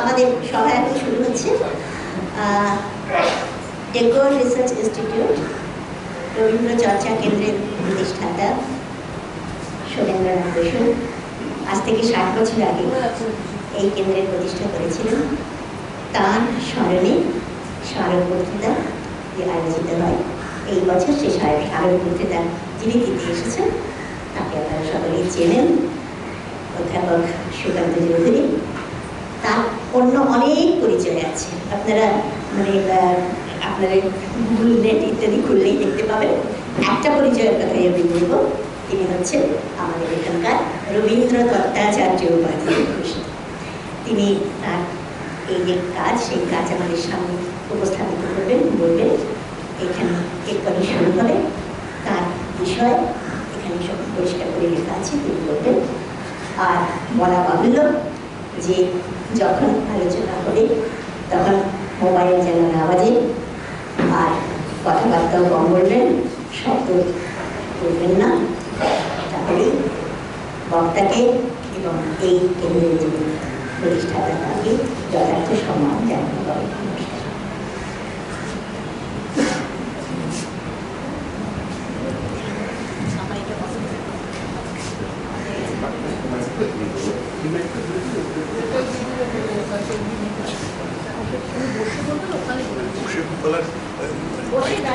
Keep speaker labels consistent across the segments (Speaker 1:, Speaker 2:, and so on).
Speaker 1: আমাদের সভা এখন শুরু হচ্ছে। টেগোর রিসার্চ ইনস্টিটিউট রবীন্দ্র চর্চা কেন্দ্রের প্রতিষ্ঠাতা শোভেন্দ্রনাথ বসু আজ থেকে 60 বছর আগে এই কেন্দ্রের প্রতিষ্ঠা করেছিলেন। তার স্মরণে স্মারক বক্তৃতা যে আয়োজিত হয়, এই বছর সে স্মারক বক্তৃতা যিনি দিতে এসেছেন তাকে আপনারা সকলেই চেনেন, অধ্যাপক সুকান্ত চৌধুরী। তার অন্য অনেক পরিচয় আছে, আপনারা আপনারা গুগল নেট ইত্যাদি খুললেই দেখতে পাবেন। একটা পরিচয়ের কথাই আমি বলবো, তিনি হচ্ছেন আমাদের এখানকার রবীন্দ্র তত্ত্বাচার্য উপাধি ভূষিত। তিনি তার এই যে কাজ, সেই কাজ আমাদের সামনে উপস্থাপিত করবেন, বলবেন। এখানে এক্ষুনি শুরু হবে, তার বিষয় এখানে সব পরিষ্কার করে লেখা আছে, তিনি বলবেন। আর বলা বাহুল্য যে যখন আলোচনা হবে তখন মোবাইল যেন না বাজে, আর কথাবার্তাও কম বলবেন, শব্দ বলবেন না, তাহলে বক্তাকে এবং এই কেন্দ্রের যে প্রতিষ্ঠাতা তাকে যথার্থ সম্মান জানানো হবে।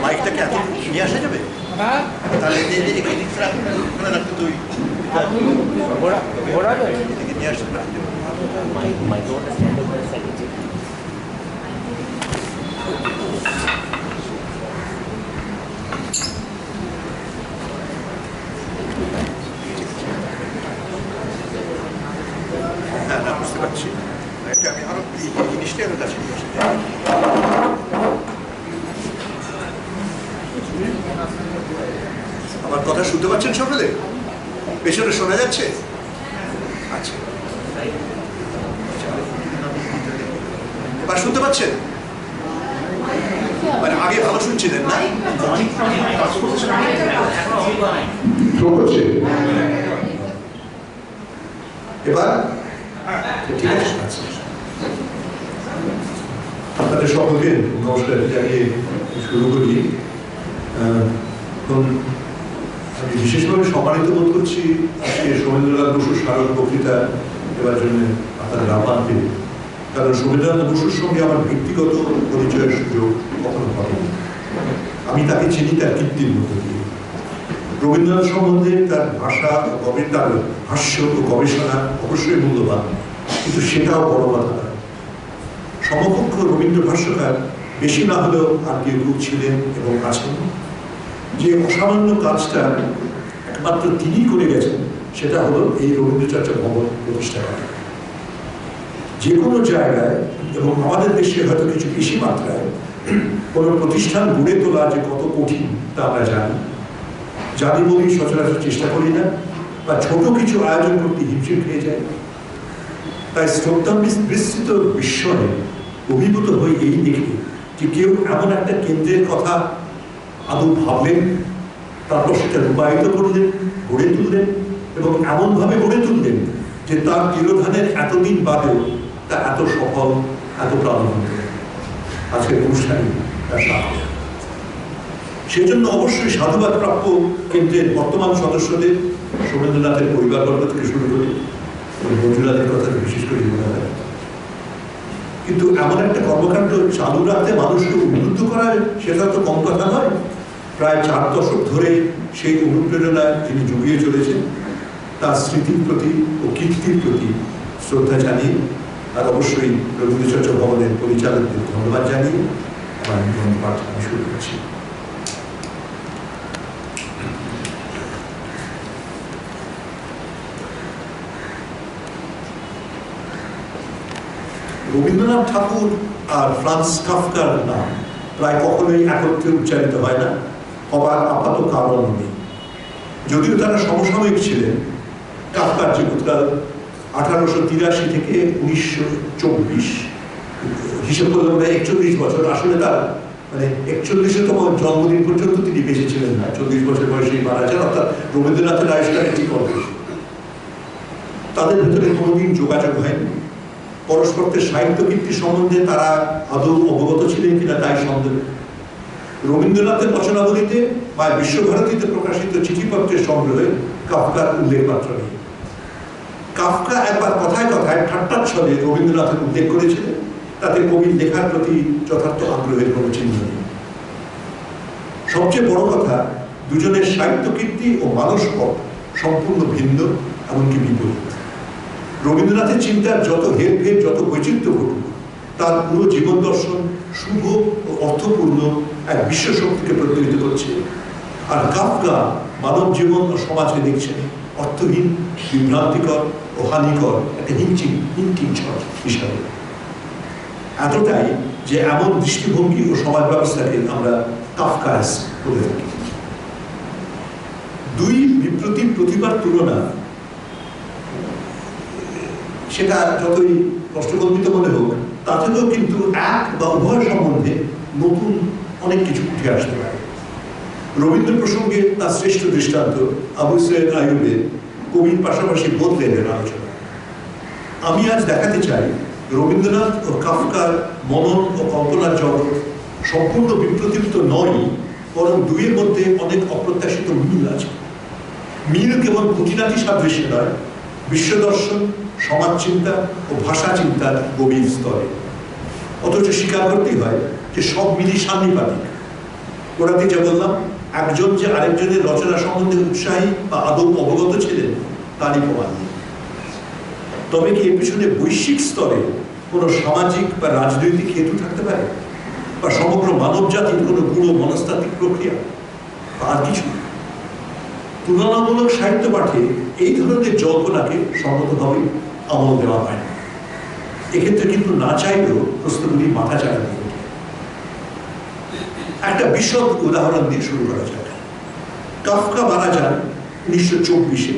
Speaker 2: মাইকটাকে নিয়ে আসা যাবে? তাহলে রাখতে তুই নিয়ে আসতে হ্যাঁ, না বুঝতে পারছি। আমি আরো জিনিসটাই আমার কাছে নিয়ে আসতে। আমার কথা শুনতে পাচ্ছেন সকলে? পেছনে শোনা যাচ্ছে? আচ্ছা, এবার শুনতে পাচ্ছেন? মানে আগে ভালো শুনছিলেন না? এবার ঠিক আছে। আপনাদের সকলকে নমস্কার জানিয়ে শুরু করি। আমি বিশেষভাবে সম্মানিত বোধ করছি আজকে শোভেন্দ্রনাথ বসুর স্মারক বক্তৃতা দেওয়ার জন্য আপনাদের আহ্বান পেয়ে। কারণ শোভেন্দ্রনাথ বসুর সঙ্গে আমার ব্যক্তিগত পরিচয়ের সুযোগ কখনো হয়নি। আমি তাকে চিনি তার কীর্তির মধ্যে দিয়ে। রবীন্দ্রনাথ সম্বন্ধে তার ভাষা, তার ভাষ্য ও গবেষণা অবশ্যই মূল্যবান, কিন্তু সেটাও বড় কথা নয়। সমকক্ষ রবীন্দ্র ভাষ্যকার বেশি না হলেও আর কেউ ছিলেন এবং আছেন। যে অসামান্য কাজটা একমাত্র তিনি করে গেছেন সেটা হলো এই রবীন্দ্র চর্চা ভবন প্রতিষ্ঠা করা। যে কোনো জায়গায় এবং আমাদের দেশে হয়তো কিছু বেশি মাত্রায় কোনো প্রতিষ্ঠান গড়ে তোলা যে কত কঠিন তা আমরা জানি বলেই সচরাচর চেষ্টা করি না, বা ছোট কিছু আয়োজন করতে হিমশিম খেয়ে যায়। তাই শ্রদ্ধা বিস্তৃত বিস্ময়ে অভিভূত হয়ে এই দেখে যে কেউ এমন একটা কেন্দ্রের কথা আদৌ ভাবলেন, তারপর সেটা রূপায়িত করলেন, গড়ে তুললেন এবং এমনভাবে গড়ে তুললেন যে তার তিরোধানের এতদিন বাদেও তা এত সফল, এত প্রাণবন্ত আজকের অনুষ্ঠানে তার সাথে। সেজন্য অবশ্যই সাধুবাদ প্রাপ্য কেন্দ্রের বর্তমান সদস্যদের, শোভেন্দ্রনাথের পরিবারবর্গ থেকে শুরু করে মঞ্জুরাদের কথা বিশেষ করে মনে হয়। কিন্তু এমন একটা কর্মকাণ্ড চালু রাখতে মানুষকে উদ্বুদ্ধ করা, সেটা তো কম কথা নয়। প্রায় 4 দশক ধরে সেই অনুপ্রেরণা তিনি জুগিয়ে চলেছেন। তার স্মৃতির প্রতি ও কীর্তির প্রতি শ্রদ্ধা জানিয়ে, আর অবশ্যই রবীন্দ্র চর্চা ভবনের পরিচালকদের ধন্যবাদ জানিয়ে আমার পাঠ আমি শুরু করছি। রবীন্দ্রনাথ ঠাকুর আর ফ্রান্স কাফকার নাম প্রায় কখনোই একত্রে উচ্চারিত হয় না, হবার আপাত কারণ নেই। যদিও তারা সমসাময়িক ছিলেন। কাফকার জীবনকাল 1883 থেকে 1924, হিসেব করলাম 41 বছর। আসলে তার 41তম জন্মদিন পর্যন্ত তিনি বেঁচে ছিলেন না, 40 বছর বয়সেই মারা যান। অর্থাৎ রবীন্দ্রনাথের আয়ুষ্কাল ঠিক হবে। তাদের ভেতরে কোনোদিন যোগাযোগ হয়নি। পরস্পরের সাহিত্য কীর্তি সম্বন্ধে তারা আদৌ অবগত ছিলেন কিনা তাই সন্দেহ। রবীন্দ্রনাথের রচনাবলীতে বা বিশ্বভারতীতে প্রকাশিত চিঠিপত্রের সংগ্রহে কাফকার উল্লেখ মাত্র নেই। কাফকা একবার কথায় কথায় ঠাট্টার ছলে রবীন্দ্রনাথের উল্লেখ করেছিলেন, তাতে কবির লেখার প্রতি যথার্থ আগ্রহের কোনো চিহ্ন নেই। সবচেয়ে বড় কথা, দুজনের সাহিত্য কীর্তি ও মানসপট সম্পূর্ণ ভিন্ন, এমনকি বিপরীত। রবীন্দ্রনাথের চিন্তার যত হেরফের, যত বৈচিত্র্য ঘটুক, তার পুরো জীবন দর্শন শুভ ও অর্থপূর্ণ এক বিশ্বশক্তিকে প্রতিনিধিত্ব করছে। আর কাফকা মানব জীবন ও সমাজকে দেখছেন অর্থহীন, বিভ্রান্তিকর ও হানিকর একটা হিংকিংছর হিসাবে। এতটাই যে এমন দৃষ্টিভঙ্গি ও সমাজ ব্যবস্থাকে আমরা কাফকাস বলে থাকি। দুই বিপ্রতিম প্রতিভার তুলনা, সেটা যতই কষ্টকল্পিত মনে হোক, তাতেও কিন্তু এক বা উভয় সম্বন্ধে নতুন অনেক কিছু উঠে আসতে পারে। রবীন্দ্র প্রসঙ্গে তার শ্রেষ্ঠ দৃষ্টান্ত আবু সৈয়দ আইয়ুবের কবির পাশাপাশি বদলেনের আলোচনা। আমি আজ দেখাতে চাই রবীন্দ্রনাথ ও কাফকার মনন ও কল্পনার জগৎ সম্পূর্ণ বিপ্রতিপ্ত নয়, বরং দুইয়ের মধ্যে অনেক অপ্রত্যাশিত মিল আছে। মিল কেবল খুঁটিনাটি সাদৃশ্যে নয়, বিশ্বদর্শন, সমাজচিন্তা ও ভাষা চিন্তার গভীর স্তরে। অথচ স্বীকার করতেই হয় যে সব মিলই সান্নিপাতিক। ওরাতে যা বললাম, একজন যে আরেকজনের রচনা সম্বন্ধে উৎসাহী বা আদৌ অবগত ছিলেন তারই প্রমাণ নেই। তবে কি এর পিছনে বৈশ্বিক স্তরে কোনো সামাজিক বা রাজনৈতিক হেতু থাকতে পারে, বা সমগ্র মানব জাতির কোনো গুণ মনস্তাত্ত্বিক প্রক্রিয়া, বা আর কিছু? তুলনামূলক সাহিত্য পাঠে এই ধরনের জল্পনাকে সম্মতভাবে আমল দেওয়া হয় না। এক্ষেত্রে কিন্তু না চাইলেও প্রশ্নগুলি মাথা চাড়া দিয়ে ওঠে। একটা বিশদ উদাহরণ দিয়ে শুরু করা যাক। কাফকা মারা যান 1924-এ।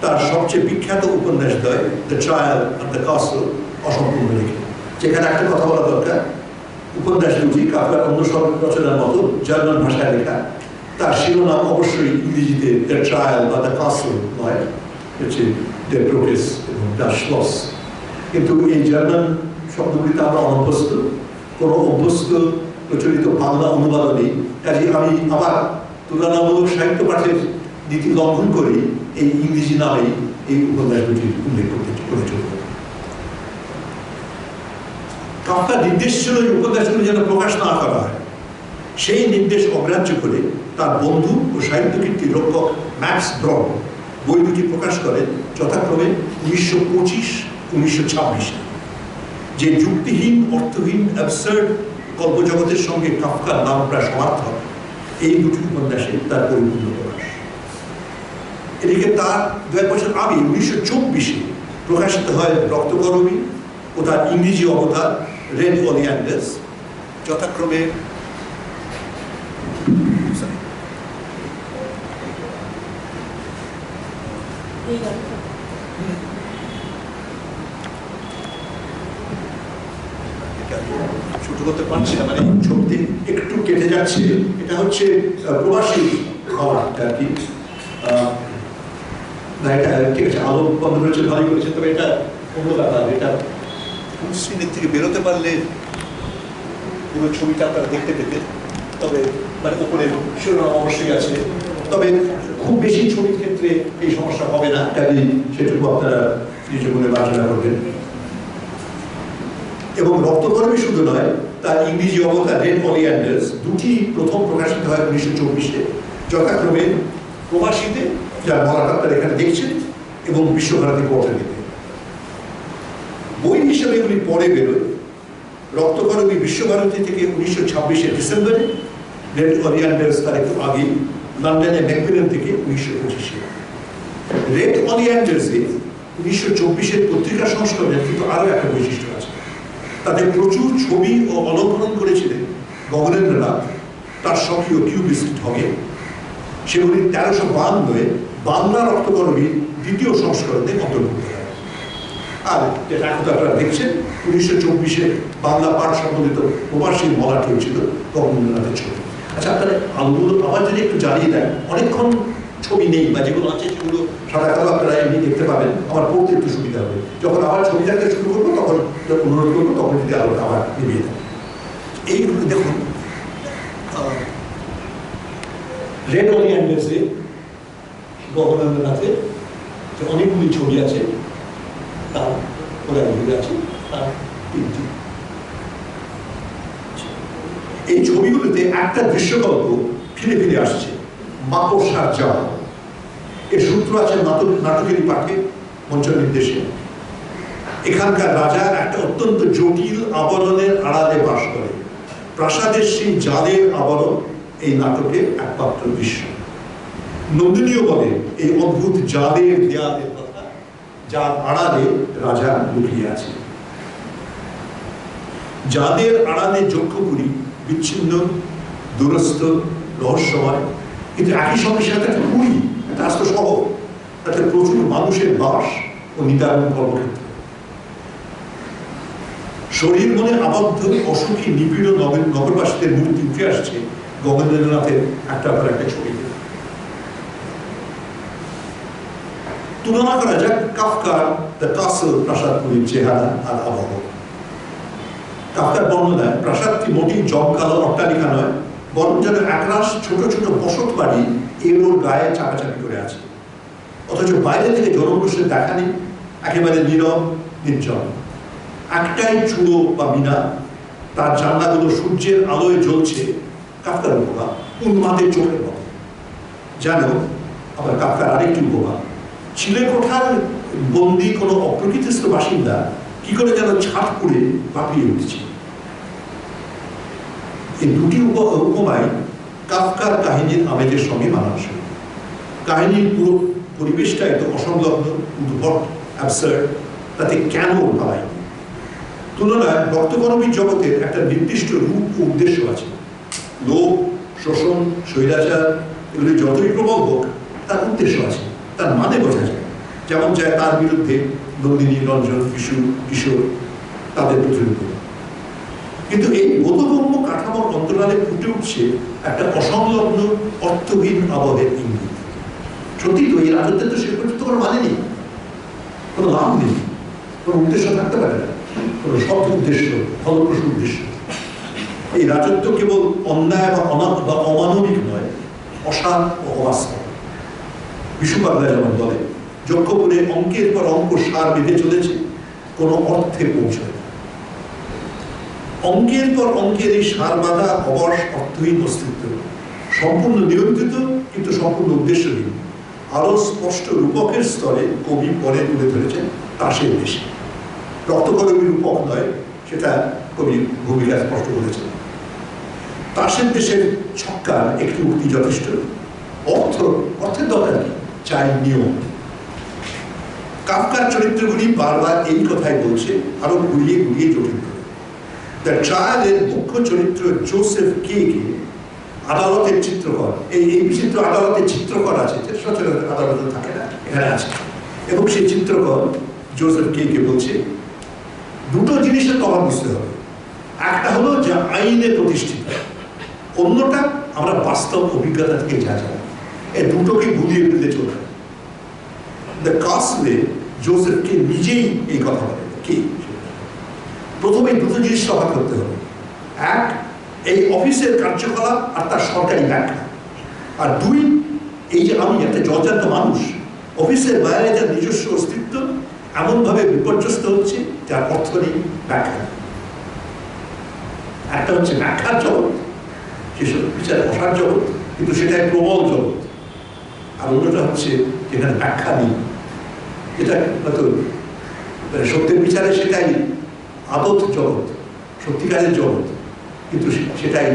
Speaker 2: তার সবচেয়ে বিখ্যাত উপন্যাসদ্বয় the Trial at the Castle অসম্পূর্ণ রেখে। যেখানে একটা কথা বলা দরকার, উপন্যাস দুটি কাফকার অন্য সব রচনার মতো জার্মান ভাষায় লেখা। তার শিরোনাম অবশ্যই ইংরেজিতে দ্য ট্রায়াল বা দ্য কাসল নয়, হচ্ছে দ্য প্রোটেস এবং দ্য শ্লস। কিন্তু এই জার্মান শব্দগুলিতে আমরা অভ্যস্ত, কোনো অভ্যস্ত প্রচলিত বাংলা অনুবাদও নেই। কাজে আমি আবার তুলনামূলক সাহিত্য পাঠের নীতি লঙ্ঘন করি এই ইংরেজি নামেই এই উপন্যাসগুলির উল্লেখ করে চলব। কাফকার নির্দেশ ছিল এই উপন্যাসগুলি যেন প্রকাশ না করা হয়। সেই নির্দেশ অগ্রাহ্য করে তার বন্ধু ও সাহিত্য কীর্তির রক্ষক ম্যাক্স ব্রম বই দুটি প্রকাশ করেন যথাক্রমে 1925-1926। যে যুক্তিহীন, অর্থহীন, অ্যাবসার্ড কল্পজগতের সঙ্গে কাফকার নাম প্রায় সমার্থক, এই দুটি উপন্যাসে তার পরিপূর্ণ প্রকাশ। এদিকে তার 2 বছর আগে 1924-এ প্রকাশিত হয় রক্তকরবী ও তার ইংরেজি অবতার রেড ওলিয়ান্ডার্স, যথাক্রমে ছোট করতে পারছি না, মানে ছবিতে একটু কেটে যাচ্ছে। এটা হচ্ছে প্রবাসী হওয়াটা আর কি। না, এটা ঠিক আছে, আলো বন্ধ করেছে, ভালোই করেছে। তবে এটা অন্য ব্যাপার। এটা স্ক্রিনের থেকে বেরোতে পারলে পুরো ছবিটা আপনারা দেখতে পেতেন। তবে মানে উপরে শিরোনাম অবশ্যই আছে, তবে খুব বেশি ছবির ক্ষেত্রে এই সমস্যা হবে না, কাজেই সেটুকু আপনারা নিজ মনে বাজনা করবেন। এবং রক্তকর্মী শুধু নয়, তার ইংরেজি অবতার রেড ওলিয়ান্ডার্স দুটি প্রথম প্রকাশিত হয় 1924-এ, যথাক্রমে প্রবাসীতে, যার বলাটা আপনারা এখানে দেখছেন, এবং বিশ্বভারতী কোয়ার্টারলিতে। বই হিসেবে এগুলি পরে বেরোয়। রক্তকরবী বিশ্বভারতী থেকে 1926-এর ডিসেম্বরে, রেড ওলিয়ান্ডার্স তার একটু আগে লন্ডনে ম্যাকমিলান থেকে 1925-এ। রেড ওলিয়ান্ডার্সে 1924-এর পত্রিকা সংস্করণের কিন্তু আরও একটা বৈশিষ্ট্য আছে। তাদের প্রচুর ছবি ও অলঙ্করণ করেছিলেন গগনেন্দ্রনাথ তার স্বকীয় কিউবিস্ট ঢঙে। সেগুলি 1352-এ বাংলা রক্তকরবীর দ্বিতীয় সংস্করণে অন্তর্ভুক্ত হয়। আর যেটা এখন আপনারা দেখছেন, 1924-এ বাংলা পাঠ সম্বন্ধিত প্রবাসীর মলাট হয়েছিল গগনেন্দ্রনাথের ছবি। আচ্ছা, আপনারা আলোগুলো আবার যদি একটু জ্বালিয়ে দেন, অনেকক্ষণ ছবি নেই বা যেগুলো আছে সেগুলো সাদা কালো আপনারা এমনি দেখতে পাবেন, আমার পড়তে একটু সুবিধা হবে। যখন আবার ছবি দেখতে শুরু করবো তখন অনুরোধ করবো, তখন যদি আলোটা আবার নিভিয়ে দেয়। এইগুলো দেখুন, রেড অলিয়ান্ডার্সে গগনেন্দ্রনাথের যে অনেকগুলি ছবি আছে, তার ওরা আছে, তার তিনটি। এই ছবিগুলোতে একটা দৃশ্যকল্প ফিরে ফিরে আসছে, মাকড়সার জাল। এর সূত্র আছে নাটকেরই পাঠে, মঞ্চ নির্দেশে। এখানকার রাজা একটা অত্যন্ত জটিল আবরণের আড়ালে বাস করে। প্রাসাদের সেই জালের আবরণ এই নাটকের একমাত্র দৃশ্য। নন্দিনীও বলে এই অদ্ভুত জালের দেয়ালের কথা, যার আড়ালে রাজা লুকিয়ে আছে। যাদের আড়ালে যক্ষপুরী বিচ্ছিন্ন, দূরস্থ, রহস্যময়, কিন্তু একই সঙ্গে সাথে একটা পুরী, একটা আস্ত শহর, তাতে প্রচুর মানুষের বাস ও নিদারুণ কর্মক্ষেত্র। শরীর মনে আবদ্ধ অসুখী নিপীড় নগরবাসীদের মূর্তি উঠে আসছে গগনেন্দ্রনাথের একটার পর একটা ছবিতে। তুলনা করা যাক কাফকার দ্য কাসল প্রাসাদগুলির চেহারা আর আবহ। কাফকার বর্ণনায় প্রাসাদটি মোটেই জমকালো অট্টালিকা নয়, বরং যেন একরাশ ছোট ছোট বসত বাড়ি এলোর গায়ে চাপাচাপি করে আছে। অথচ বাইরে থেকে জনপ্রশ্নের দেখা নেই, একেবারে নীরব নির্জন। একটাই চূড়ো বা মিনা, তার জানলাগুলো সূর্যের আলোয় জ্বলছে কাফকার উপমা উন্মাদের চোখের মতো। যেন আবার কাফকার আরেকটি উপমা, ছিলে কোঠার বন্দি কোনো অপ্রকৃতিস্থ বাসিন্দা কি করে যেন ছাদ পুড়ে পাপিয়ে উঠছে। এই দুটি উপমায় কাফকার কাহিনীর আমেজের সঙ্গে মানানসই। কাহিনীর পুরো পরিবেশটা এত অসংলগ্ন, উদ্ভট, অ্যাবসার্ড, তাতে কেন ভাবাই। তুলনায় রক্তকরবীর জগতের একটা নির্দিষ্ট রূপ ও উদ্দেশ্য আছে। লোভ, শোষণ, স্বৈরাচার এগুলি যতই প্রবল হোক, তার উদ্দেশ্য আছে, তার মানে বোঝা যায়। যেমন যায় তার বিরুদ্ধে নন্দিনী, রঞ্জন, বিশু, কিশোর তাদের প্রতিরোধ। কিন্তু এই বোধগম্য কাঠামোর অন্তরালে ফুটে উঠছে একটা অসংলগ্ন, অর্থহীন আবহের ইঙ্গিত। সত্যি তো এই রাজত্বের তো সে পর্যন্ত কোনো মানে নেই, কোনো লাভ নেই, কোনো উদ্দেশ্য থাকতে পারে না, কোনো সৎ উদ্দেশ্য, ফলপ্রসূ উদ্দেশ্য। এই রাজত্ব কেবল অন্যায় বা অমানবিক নয়, অসার ও অবাস্তব। বিশুপাগলা যেমন বলে, যক্ষপুরে অঙ্কের পর অঙ্ক সার বেঁধে চলেছে, কোনো অর্থে পৌঁছায়। অঙ্কের পর অঙ্কের এই সার বাঁধা অবশ অর্থহীন অস্তিত্ব সম্পূর্ণ নিয়ন্ত্রিত কিন্তু সম্পূর্ণ উদ্দেশ্যহীন আরো স্পষ্ট রূপকের স্তরে কবি পরে তুলে ধরেছেন তাসের দেশে। রক্তকরবী রূপক নয়, সেটা কবি ভূমিকা স্পষ্ট করেছেন। তাসের দেশের ছক্কার একটি উক্তি যথেষ্ট। অর্থের দরকার কি, চাই নিয়ম। কাফকার চরিত্রগুলি বারবার এই কথাই বলছে, আরো ঘুরিয়ে ঘুরিয়ে জটিল করে। দ্য ট্রায়ালের মুখ্য চরিত্র জোসেফ কে আদালতের চিত্রকর, এই বিচিত্র আদালতের চিত্রকর আছে, সচরাচর আদালতে থাকে না, এখানে আছে। এবং সেই চিত্রকর জোসেফ কে বলছে দুটো জিনিসের তফাৎ বুঝতে হবে। একটা হলো যা আইনে প্রতিষ্ঠিত, অন্যটা আমরা বাস্তব অভিজ্ঞতা থেকে যা জানি। এই দুটোকে গুলিয়ে ফেলতে চলবে। দ্য কাসলে জোসেফ কে নিজেই এই কথা বলে। কি প্রথমে দুটো জিনিস তফাৎ করতে হবে। এক, এই অফিসের কার্যকলাপ আর তার সরকারি ব্যাখ্যা। আর দুই, এই যে আমি একটা জলজান্ত মানুষ, অফিসের বাইরে যার নিজস্ব অস্তিত্ব এমনভাবে বিপর্যস্ত হচ্ছে যার অর্থ নেই, ব্যাখ্যা। একটা হচ্ছে ব্যাখ্যার জগৎ, সেসব বিচারে বসার জগৎ, কিন্তু সেটাই প্রবল জগৎ। আর অন্যটা হচ্ছে যেখানে ব্যাখ্যা নেই, এটা হয়তো সত্যের বিচারে সেটাই আদত জগৎ, সত্যিকারের জগৎ, কিন্তু সেটাই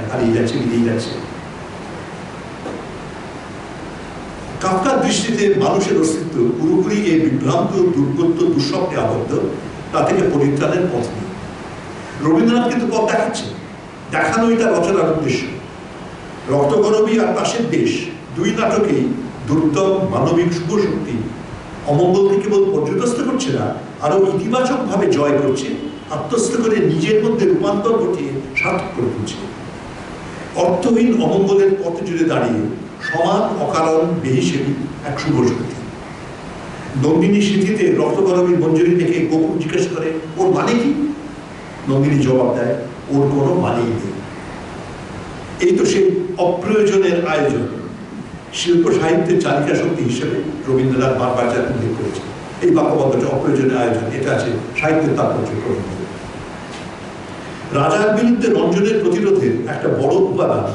Speaker 2: হারিয়ে যাচ্ছে, মিলিয়ে যাচ্ছে। কাফকার দৃষ্টিতে মানুষের অস্তিত্ব পুরোপুরি এই বিভ্রান্ত, দুর্গত, দুঃস্বপ্নে আবদ্ধ, তা থেকে পরিত্রাণের পথ নেই। রবীন্দ্রনাথ কিন্তু পথ দেখাচ্ছে, দেখানোই তার রচনার উদ্দেশ্য। রক্তকরবী আর তাসের দেশ দুই নাটকেই দুর্দম মানবিক শুভ শক্তি অমঙ্গলকে কেবল পর্যদস্ত করছে না, আরো ইতিবাচক ভাবে জয় করছে, আত্মস্থ করে নিজের মধ্যে রূপান্তর ঘটিয়ে সার্থক করে তুলছে। অর্থহীন অমঙ্গলের পথ জুড়ে দাঁড়িয়ে সমান অকারণ বেহিসেবী এক শুভ শক্তি। নন্দিনী স্মৃতিতে রক্তকরবীর মঞ্জুরি থেকে গোকুল জিজ্ঞেস করে ওর মানে কি? নন্দিনী জবাব দেয় ওর কোনো মানেই নেই। এই তো সেই অপ্রয়োজনের আয়োজন শিল্প সাহিত্যের চালিকা শক্তি হিসেবে রবীন্দ্রনাথ বারবার যা উল্লেখ করেছে। এই বাক্যবদ্ধটা অপ্রয়োজনীয় আয়োজন, এটা আছে সাহিত্যের তাৎপর্য প্রবন্ধ। রাজার বিরুদ্ধে রঞ্জনের প্রতিরোধের একটা বড় উপাদান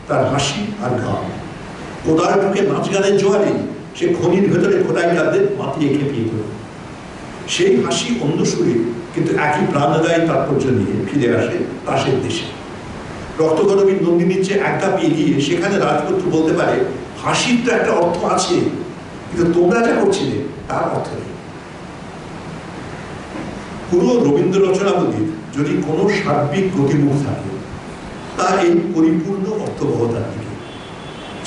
Speaker 2: তার হাসি আর গান। কোদাল ঢুকে নাচ গানের জোয়ারে সে খনির ভেতরে খোদাই কাঁদে মাতিয়ে খেপিয়ে তোলে। সেই হাসি অন্য সুরে কিন্তু একই প্রাণদায়ী তাৎপর্য নিয়ে ফিরে আসে তাসের দেশে। রক্তকরবীর নন্দিনীর চেয়ে এক ধাপ এগিয়ে সেখানে রাজপুত্র বলতে পারে হাসির তো একটা অর্থ আছে, কিন্তু তোমরা যা করছিলে তার অর্থ নেই। পুরো রবীন্দ্র রচনাবলীর যদি কোনো সার্বিক গতিমুখ থাকে তা এই পরিপূর্ণ অর্থবহতার দিকে।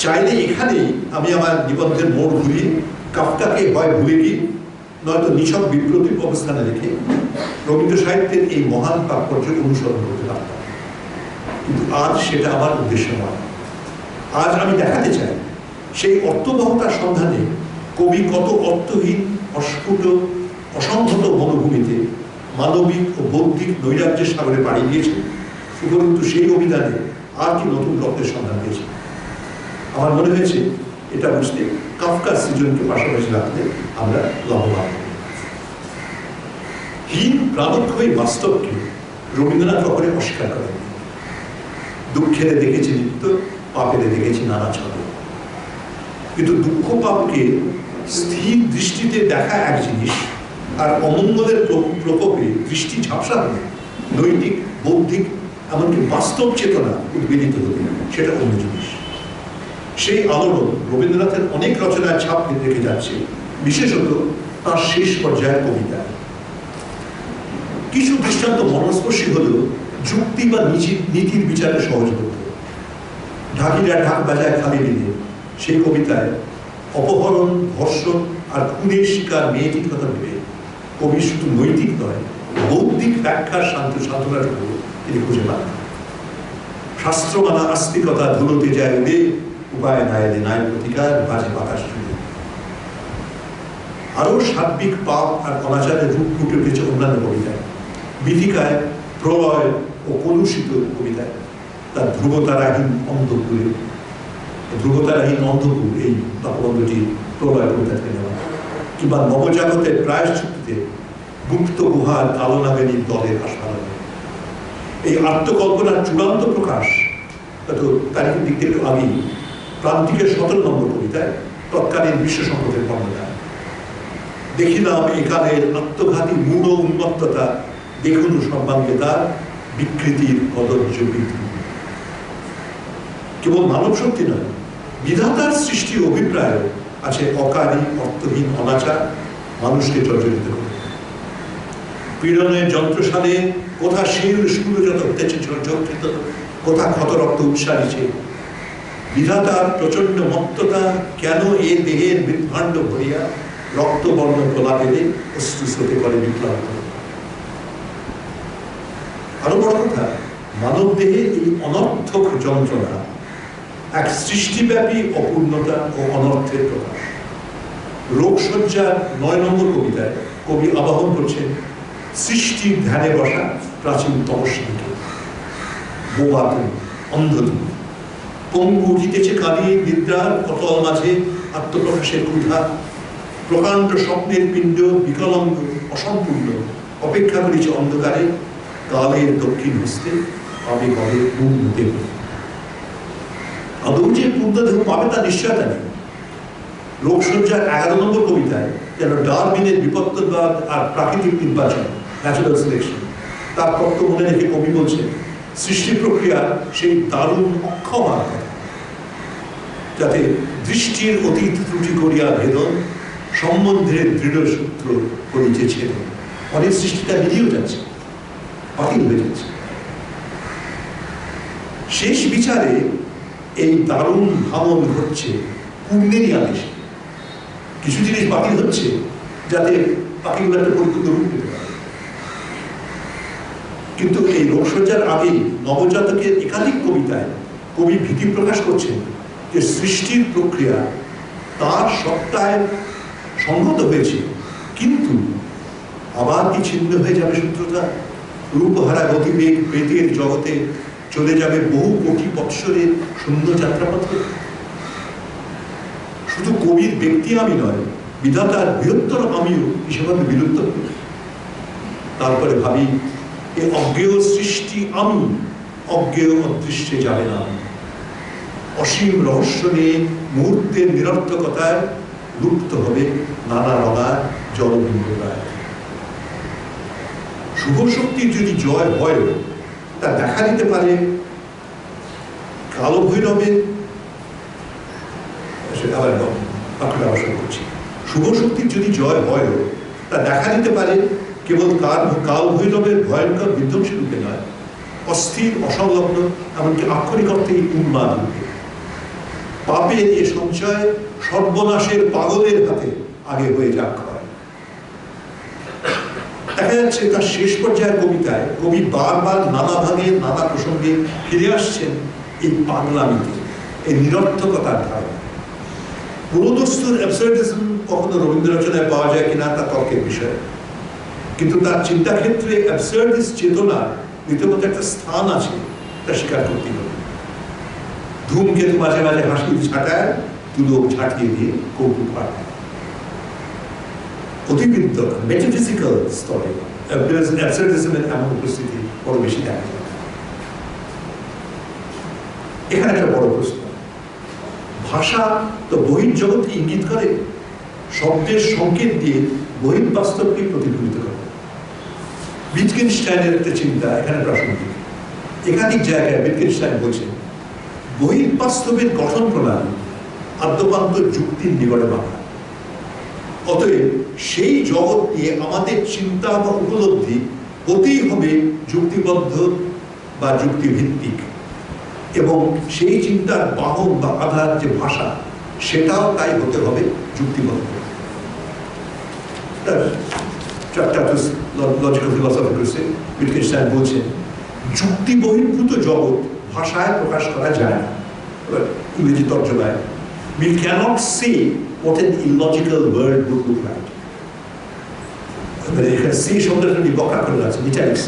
Speaker 2: চাইলে এখানেই আমি আমার নিবন্ধের মোড় ঘুরিয়ে কাফকাকে হয় ভুলে গিয়ে নয়তো নিছক বিপ্লবী অবস্থানে রেখে রবীন্দ্র সাহিত্যের এই মহান তাৎপর্য অনুসরণ করতে পারতাম, কিন্তু আজ সেটা আমার উদ্দেশ্য নয়। আজ আমি দেখাতে চাই সেই অর্থবহতার সন্ধানে কবি কত অর্থহীন, অস্ফুট, অসংহত মনোভূমিতে মানবিক ও বৌদ্ধিক নৈরাজ্যের সাগরে পাড়ি দিয়েছে, উপরন্তু সেই অভিধানে আর কি নতুন তত্ত্বের সন্ধান দিয়েছে। আমার মনে হয়েছে এটা বুঝতে কাফকার সৃজনকে পাশাপাশি রাখতে আমরা লাভবান। হীন প্রাণক্ষয়ী বাস্তবকে রবীন্দ্রনাথ কখনো অস্বীকার করেন। দুঃখের দেখেছি নিত্য, পাপের দেখেছি নানা ছলে। কিন্তু দুঃখ পাপকে স্থির দৃষ্টিতে দেখা এক জিনিস, আর অমঙ্গলের প্রকোপে দৃষ্টি ঝাপসা হলে নৈতিক, বৌদ্ধিক, এমনকি বাস্তব চেতনা উদ্বেলিত হলে সেটা অন্য জিনিস। সেই আলোড়ন রবীন্দ্রনাথের অনেক রচনায় ছাপ রেখে যাচ্ছে, বিশেষত তার শেষ পর্যায়ের কবিতা। কিছু দৃষ্টান্ত মর্মস্পর্শী হলেও যুক্তি বা নীতির বিচারে সহজ হত। ঢাকিরা ঢাক বাজায় খালি দিলে সেই কবিতায় অপহরণ, ধর্ষণ আর খুনের শিকার মেয়েটির কথা ভেবে কবি শুধু নৈতিক নয়, বৌদ্ধিক ব্যাখ্যার সান্ত্বনাটুকু তিনি খুঁজে পান। শাস্ত্র মানা আস্তিকতা ধুলোতে যায় উড়ে, উপায় না এলে নাই প্রতিকার, বাজে বাতাস জুড়ে। আরো সার্বিক পাপ আর অনাচারের রূপ ফুটে উঠেছে অন্যান্য কবিতায়। বিথিকায়, প্রলয় ও কলুষিত কবিতায় তার ধ্রুবতারাহীন অন্ধকূল এই বাক্যবন্ধটি প্রলয় কবিতা থেকে নেওয়া, কিংবা নবজাগতের প্রায়শ্চিত্তে গুপ্ত গুহার কালো নাগিনীর দলের হাসপাতালে। এই আত্মকল্পনার চূড়ান্ত প্রকাশ তারিখের দিক থেকে একটু আগেই প্রান্তিকের 17 নম্বর কবিতায় তৎকালীন বিশ্ব সংকটের বর্ণনা। দেখিলাম একালের আত্মঘাতী মূঢ় উন্মত্ততা, দেখুন সর্বাঙ্গে তার বিকৃতির কদর্য বৃদ্ধি। কেবল মানব শক্তি নয়, বিধাতার সৃষ্টি অভিপ্রায় আছে অকারী, অর্থহীন অনাচার মানুষকে জর্জরিত করে। পীড়নের যন্ত্রসালে কোথা শির সুরজত হতেছে জর্জরিত, কোথা ক্ষত রক্ত উৎসারিছে। বিধাতার প্রচন্ড মত্ততা কেন এ দেহের বিভ্রাণ্ড ভরিয়া রক্তবর্ণ প্রলাপেলে অশ্রু স্রোতে করে বিপ্লব। আরো বড় কথা, মানব দেহে এই অনর্থক যন্ত্রণা এক সৃষ্টিব্যাপী অপূর্ণতা ও অনর্থের প্রকাশ। রোগশয্যার 9 নম্বর কবিতায় কবি আবাহন করছেন সৃষ্টির ধ্যানে বসা প্রাচীন তপস্বীকে। বোবা তুমি, অন্ধ তুমি, পঙ্গু উঠিতেছে কালি নিদ্রার অতল মাঝে আত্মপ্রকাশের ক্ষুধা। প্রকাণ্ড স্বপ্নের পিণ্ড বিকলাঙ্গ অসম্পূর্ণ অপেক্ষা করেছে অন্ধকারে, কালের দক্ষিণ হস্তে পাবে কবে পূর্ণ দেব। আদৌ যে পূর্ণদেহ পাবে তা নিশ্চয়তা নেই। রোগশয্যার 11 নম্বর কবিতায় যেন ডারউইনের বিপত্তবাদ আর প্রাকৃতিক নির্বাচন, ন্যাচুরাল সিলেকশন, তার তত্ত্ব মনে রেখে কবি বলছেন সৃষ্টি প্রক্রিয়ার সেই দারুণ অক্ষমার কথা, যাতে দৃষ্টির অতীত ত্রুটি করিয়া ভেদন, সম্বন্ধের দৃঢ় সূত্র করিছে ছেদন। অনেক সৃষ্টিটা মিলিয়েও যাচ্ছে, বাতিল হয়ে যাচ্ছে। শেষ বিচারে এই দারুণ ভাবন ঘটছে পূর্ণেরই আদেশে। কিছু জিনিস বাতিল হচ্ছে যাতে বাকিগুলো একটা পরিপূর্ণ রূপ পেতে পারে। কিন্তু এই রোগশয্যার আগেই নবজাতকের একাধিক কবিতায় কবি ভীতি প্রকাশ করছেন যে সৃষ্টির প্রক্রিয়া তার সত্তায় সংহত হয়েছে, কিন্তু আবার কি ছিন্ন হয়ে যাবে সূত্রটা? রূপহারা গতিবেগ বেদের জগতে চলে যাবে বহু কোটি বৎসরের শূন্য যাত্রাপথে। শুধু কবির ব্যক্তি আমি নয়, বিধাতার বৃহত্তর আমিও সেভাবে বিলুপ্ত হই। তারপরে ভাবি, এ অজ্ঞেয় সৃষ্টি আমি, অজ্ঞেয় অদৃশ্যে যাবে না। অসীম রহস্য নিয়ে মুহূর্তের নিরর্থকতায় লুপ্ত হবে নানা রঙার জলবিন্দুরায়। শুভ শক্তির যদি জয় হয়, তা দেখা দিতে পারে কালো ভৈরবের, আবার বাক্যটা অবসর করছি, শুভ শক্তির যদি জয় হয়, তা দেখা দিতে পারে কেবল কাল ভৈরবের ভয়ঙ্কর বিধ্বংসী রূপে নয়, অস্থির অসংলগ্ন এমনকি আক্ষরিক অর্থেই উন্মাদ রূপে। পাপের এ সঞ্চয় সর্বনাশের পাগলের হাতে আগে হয়ে যাক হয়। দেখা যাচ্ছে তার শেষ পর্যায়ের কবিতায় কবি বারবার নানা ভাগে নানা প্রসঙ্গে ফিরে আসছেন এই পাগলামিতে, এই নিরর্থকতার ধারণা। পুরোদস্তুর অ্যাবসার্ডিজম কখনো রবীন্দ্র রচনায় পাওয়া যায় কিনা তা তর্কের বিষয়, কিন্তু তার চিন্তাক্ষেত্রে অ্যাবসার্ডিস্ট চেতনা রীতিমতো একটা স্থান আছে, তা স্বীকার করতে হবে। ধূমকেতু মাঝে মাঝে হাসি ছাটায়, তুলোক ঝাঁটিয়ে দিয়ে কৌতুক পাঠায়। অতিবিদ্য মেটাফিজিক্যাল স্তরে অ্যাবসার্ডিজমের এমন উপস্থিতি বড় বেশি দেখা যায়। এখানে একটা বড় প্রশ্ন, ভাষা তো বহির্জগৎকে ইঙ্গিত করে, শব্দের সংকেত দিয়ে বহির্বাস্তবকে প্রতিফলিত করে। উইটগেনস্টাইনের একটা চিন্তা এখানে প্রাসঙ্গিক। একাধিক জায়গায় উইটগেনস্টাইন বলছেন, বহির্বাস্তবের গঠন প্রণালী আদ্যপান্ত যুক্তির নিকটে বাঁধা। অতএব সেই জগৎ নিয়ে আমাদের চিন্তা বা উপলব্ধি হতেই হবে যুক্তিবদ্ধ বা যুক্তিভিত্তিক, এবং সেই চিন্তার বাহন বা আধার যে ভাষা, সেটাও তাই হতে হবে যুক্তিবদ্ধ। লজিক্যাল ফিলসফি করেছে উইটগেনস্টাইন বলছেন, যুক্তি বহির্ভূত জগৎ ভাষায় প্রকাশ করা যায় না। ইংরেজি তর্জমায়, we cannot say what an illogical world would look like. এখানে সেই শব্দটা ব্যাখ্যা করে আছে, italics.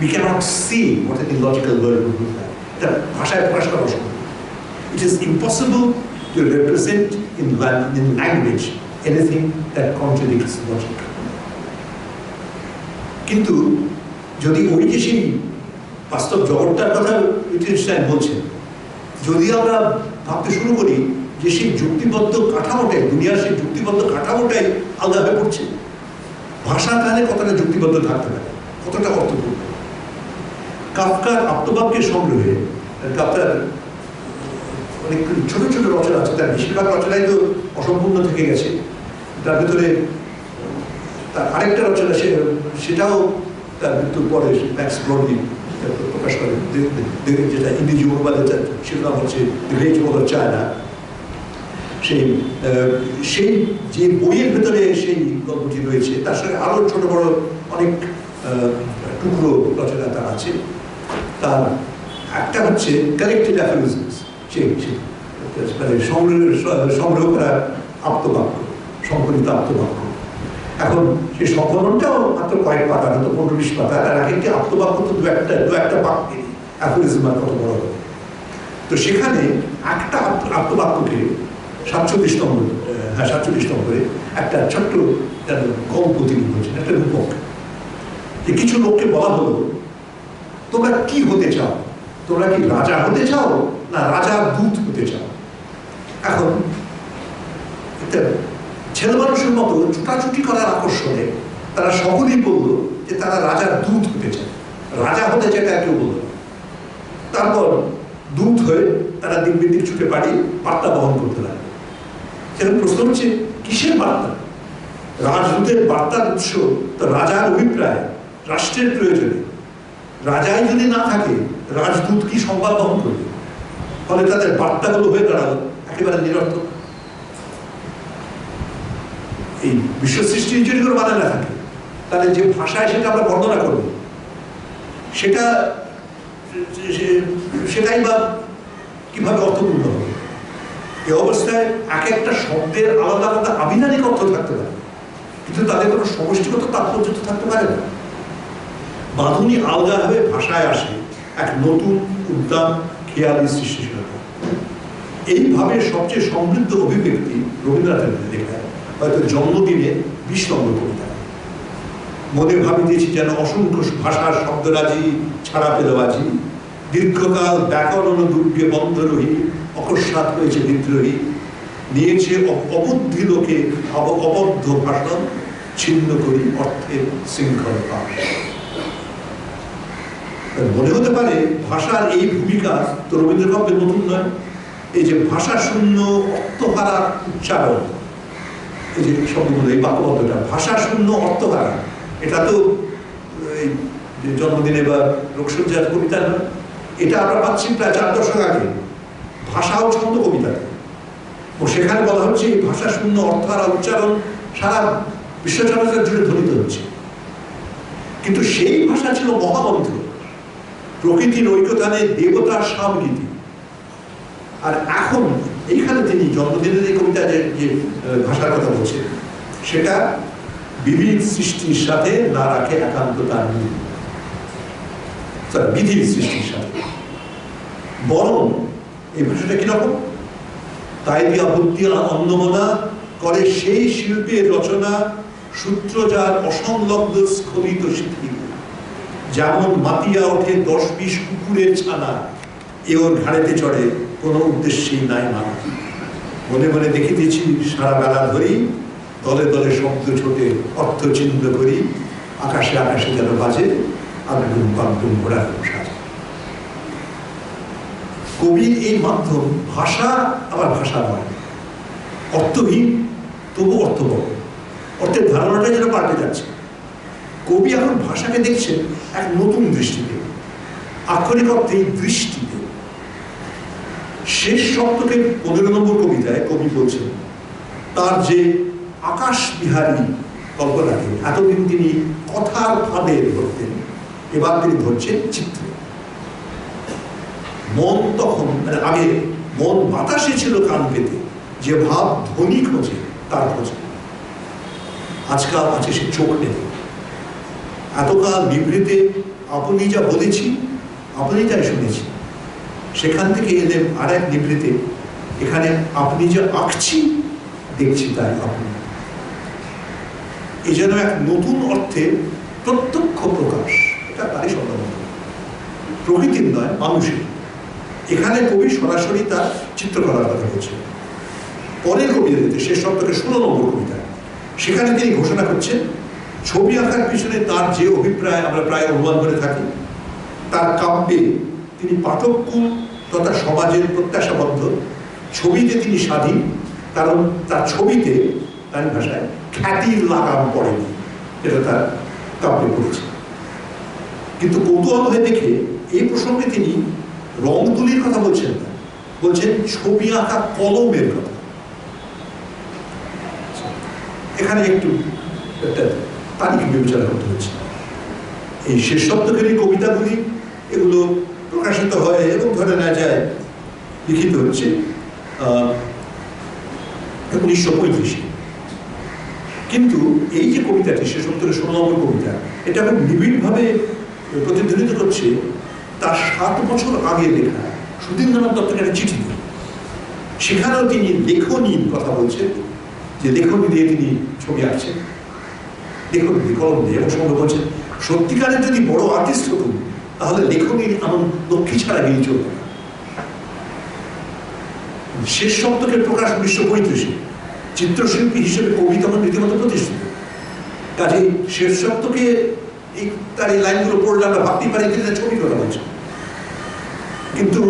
Speaker 2: We cannot see what an illogical world would look like. এটা ভাষায় প্রকাশ করা অসম্ভব। It is impossible to represent in language anything that contradicts logic. কিন্তু যদি ওই যে সেই বাস্তব জগৎটার কথা উইটগেনস্টাইন বলছেন, যদি আমরা ভাবতে শুরু করি যে সেই যুক্তিবদ্ধ কাঠামোটাই, দুনিয়ার সেই যুক্তিবদ্ধ কাঠামোটাই আলাদা হয়ে পড়ছে, ভাষা তাহলে কতটা যুক্তিবদ্ধ থাকতে পারে, কতটা অর্থপূর্ণ। কাফকার আত্মবাক্যের সংগ্রহে, কাফকার অনেক ছোট ছোট রচনা আছে, তার বেশিরভাগ রচনাই তো অসম্পূর্ণ থেকে গেছে। তার ভিতরে তার আরেকটা রচনা, সেটাও তার মৃত্যুর পরে ম্যাক্স ব্রডলি প্রকাশ করে, যেটা ইংরেজি অনুবাদে সেটা নাম হচ্ছে the great wall of China. সেই যে বইয়ের ভেতরে সেই গল্পটি রয়েছে, তার সঙ্গে আরো ছোট বড় অনেক টুকরো রচনা তার আছে। তার একটা হচ্ছে কালেক্টেড অ্যাফোরিজমস, মানে সংগ্রহ করা আপ্তবাক্য, সংকলিত আপ্তবাক্য। এখন সেই সংকলনটাও মাত্র কয়েক পাতা, হয়তো 15-20 পাতা, আর এক একটি আপ্তবাক্য তো দু একটা বাক্যে অ্যাফোরিজম আর কত বড় হবে। তো সেখানে একটা আপ্তবাক্যকে 47 নম্বরে একটা ছোট্ট গল্প তিনি বলছেন, একটা রূপক। যে কিছু লোককে বলা হলো, তোমরা কি হতে চাও? তোমরা কি রাজা হতে চাও না রাজার দূত হতে চাও? এখন ছেলে মানুষের মতো ছুটাছুটি করার আকর্ষণে তারা সকলেই বললো যে তারা রাজার দূত হতে চায়। রাজা হতে চায় তা কেউ বলল। তারপর দূত হয়ে তারা দিক বিদিক ছুটে পাড়ি বার্তা বহন করতে লাগে। সেখানে প্রশ্ন হচ্ছে, কিসের বার্তা? রাজদূতের বার্তার উৎস তো রাজার অভিপ্রায়, রাষ্ট্রের প্রয়োজনে। রাজাই যদি না থাকে, রাজদূত কি সংবাদ বহন করবে? ফলে তাদের বার্তাগুলো হয়ে দাঁড়ালো একেবারে নিরর্থক। এই বিশ্ব সৃষ্টির যদি কোনো মানে না থাকে, তাহলে যে ভাষায় সেটা আমরা বর্ণনা করবো, সেটাই বা কিভাবে অর্থপূর্ণ হবে? এই অবস্থায় এক একটা শব্দের আলাদা আলাদা আবিধানিক অর্থ থাকতে পারে, কিন্তু তাদের কোনো সমষ্টিগত তাৎপর্য তো থাকতে পারে না। বাঁধুনি আলগাভাবে ভাষায় আসে এক নতুন উদ্যান খেয়ালি সৃষ্টিশীলতা। এইভাবে সবচেয়ে সমৃদ্ধ অভিব্যক্তি রবীন্দ্রনাথের লেখা হয়তো জন্মদিনে 20 নম্বর কবিতা। মনে ভাবি দিয়েছি যেন অসংখ্য ভাষার শব্দরাজি ছাড়া পেল আজি, দীর্ঘকাল ব্যাকরণ দুর্গে বন্ধ রহি, অকস্মাৎ হয়েছে বিদ্রোহী, নিয়েছে অবুদ্ধি লোকে অবদ্ধ ভাষণ, ছিন্ন করি অর্থের শৃঙ্খল পাশ। মনে হতে পারে ভাষার এই ভূমিকা তো রবীন্দ্রনাথের নতুন নয়। এই যে ভাষা শূন্য অর্থহারা উচ্চারণ, এই যে শব্দগুলো, এই বাক্যবদ্ধটা ভাষা শূন্য অর্থহারা, এটা তো এই জন্মদিনে বা রোগসজ্জার কবিতা নয়, এটা আমরা পাচ্ছি প্রায় 4 দশক আগে ভাষা ও ছন্দ কবিতাতে। ও সেখানে বলা হচ্ছে এই ভাষা শূন্য অর্থহারা উচ্চারণ সারা বিশ্বচরাচর জুড়ে ধ্বনিত হচ্ছে। কিন্তু সেই ভাষা ছিল মহামন্ত্র, প্রকৃতির ঐক্যতানে দেবতার সামগীতি। আর এখন এইখানে তিনি জন্মদিনের এই কবিতা যে ভাষার কথা বলছে, সেটা বিবিধ সৃষ্টির সাথে না রাখে একান্ত তার মিল, বিধির সৃষ্টির সাথে। বরং এই ভাষাটা কিরকম, তাই দিয়া বুদ্ধি অন্নমনা করে সেই শিল্পের রচনা, সূত্র যার অসংলগ্ন স্খলিত শিথিল, যেমন মাতিয়া ওঠে 10-20 কুকুরের ছানা, এ ওর ঘাড়েতে চড়ে কোনো উদ্দেশ্যেই নাই মানা। মনে মনে দেখিতেছি সারা বেলা ধরি, দলে দলে শব্দ ছোটে অর্থ চিহ্ন করি, আকাশে আকাশে যেন বাজে আগুন পাগুন ঘোড়া সাজে। কবির এই মাধ্যম ভাষা আবার ভাষা নয়, অর্থহীন তবু অর্থবহ, অর্থের ধারণাটা যেন পাল্টে যাচ্ছে। কবি এখন ভাষাকে দেখছেন এক নতুন দৃষ্টিতে, আক্ষরিক অর্থে দৃষ্টিতে। শেষ সপ্তকের 15 নম্বর কবিতায় কবি বলছেন তার যে আকাশ বিহারী কল্পনাকে এতদিন তিনি কথার ভাবে ধরতেন, এবার তিনি ধরছেন চিত্র। মন তখন মানে আগে মন বাতাসে ছিল কান পেতে, যে ভাব ধ্বনি খোঁজে তার খোঁজে, আজকাল আছে সে চোখ নেই। এতকাল নিভৃতে আপনি যা বলেছি আপনি তাই শুনেছি, সেখান থেকে এলেন আর এক নিভৃতে, এখানে আপনি যা আঁকছি দেখছি তাই আপনি। এই যেন এক নতুন অর্থে প্রত্যক্ষ প্রকাশ, এটা তারই সম্ভাবনা, প্রকৃতির নয় মানুষের। এখানে কবি সরাসরি তার চিত্রকলার কথা বলছেন। পরের কবিতাতে শেষ সপ্তকের 16 নম্বর কবিতা, সেখানে তিনি ঘোষণা করছেন ছবি আঁকার পিছনে তার যে অভিপ্রায় আমরা প্রায় অনুমান করে থাকি, তার কাব্যে তিনি পাঠককুল তথা সমাজের প্রত্যাশাবদ্ধ, ছবিতে তিনি স্বাধীন, কারণ তার ছবিতে তার ভাষায় খ্যাতির লাগাম পড়েনি, এটা তার কাব্যে পড়েছে। কিন্তু কৌতূহল হয়ে দেখে এই প্রসঙ্গে তিনি রং তুলির কথা বলছেন না, বলছেন ছবি আঁকা কলমের কথা। এখানে একটু একটা তারিখ বিবেচনা করতে হচ্ছে। এই শেষ সপ্তকের এই কবিতাগুলি এগুলো প্রকাশিত হয় এবং ধরে নেওয়া যায় লিখিত হচ্ছে 1935। কিন্তু এই যে কবিতাটি শেষ সপ্তকের 16 নম্বর কবিতা, এটা খুব নিবিড়ভাবে প্রতিধ্বনিত করছে তার 7 বছর আগে লেখা সুধীন্দ্রনাথ দত্তের একটা চিঠি। সেখানেও তিনি লেখনীর কথা বলছেন, যে লেখনী দিয়ে তিনি ছবি আঁকছেন, লেখনী দিয়ে কলম দিয়ে, এবং সঙ্গে বলছেন সত্যিকারের যদি বড় আর্টিস্ট হতুন তাহলে লেখনীর এমন লক্ষ্মী ছাড়া গিয়ে চলত না। শেষ সপ্তকের প্রকাশ 1935-এ, চিত্রশিল্পী হিসেবে কবি তখন রীতিমতো প্রতিষ্ঠিত। কাজেই শেষ শব্দকে তার এই লাইনগুলো পড়লে আমরা ভাবতেই পারি যে ছবি কথা বলছে। কিন্তু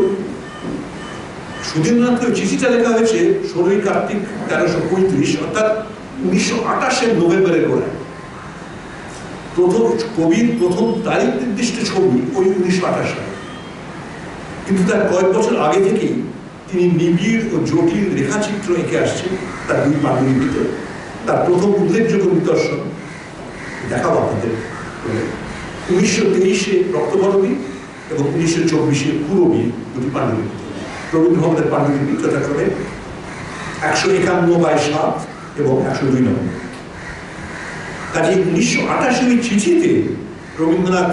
Speaker 2: সুধীন্দ্রনাথকে চিঠিটা লেখা হয়েছে 16ই কার্তিক 1335, অর্থাৎ 1928-এর নভেম্বরের গোড়ায়। প্রথম কবির প্রথম তারিখ নির্দিষ্ট ছবি ওই 1928 সালে। কিন্তু তার কয়েক বছর আগে থেকেই তিনি নিবিড় ও জটিল রেখাচিত্র এঁকে আসছেন তার দুই পাণ্ডুলিপিতে। তার প্রথম উল্লেখযোগ্য নিদর্শন দেখাবো আপনাদের 1923-এ রক্তবরণী এবং 1924-এ পুরবী দুটি পাণ্ডুলিপিতে। রবীন্দ্র ভবনের পাণ্ডুলিপি যথাক্রমে 151/7 এবং 102 নম্বর। কাজে 1988 ওই চিঠিতে রবীন্দ্রনাথ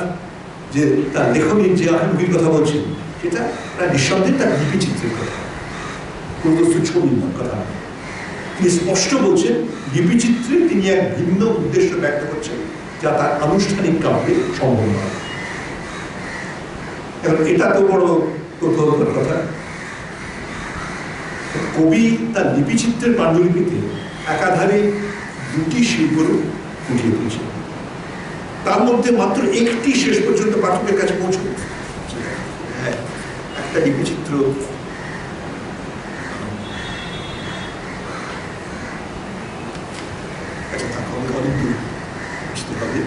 Speaker 2: যে তার লেখনীর যে আকাঙ্ক্ষির কথা বলছেন, সেটা প্রায় নিঃসন্দেহে তার লিপিচিত্রের কথা, কোন বস্তু ছবির কথা। তিনি স্পষ্ট বলছেন লিপিচিত্রে তিনি এক ভিন্ন উদ্দেশ্য ব্যক্ত করছেন, যা তার আনুষ্ঠানিক কাব্যে সম্ভব নয়। এবং এটা তো বড় কৌতূহলকর কথা, কবি তার লিপিচিত্রের পাণ্ডুলিপিতে একাধারে দুটি শিল্পরূপ ফুটিয়ে তুলছেন, তার মধ্যে মাত্র একটি শেষ পর্যন্ত পাঠকের কাছে পৌঁছবে। হ্যাঁ, একটা লিপিচিত্র অনেক দূর বুঝতে হবে।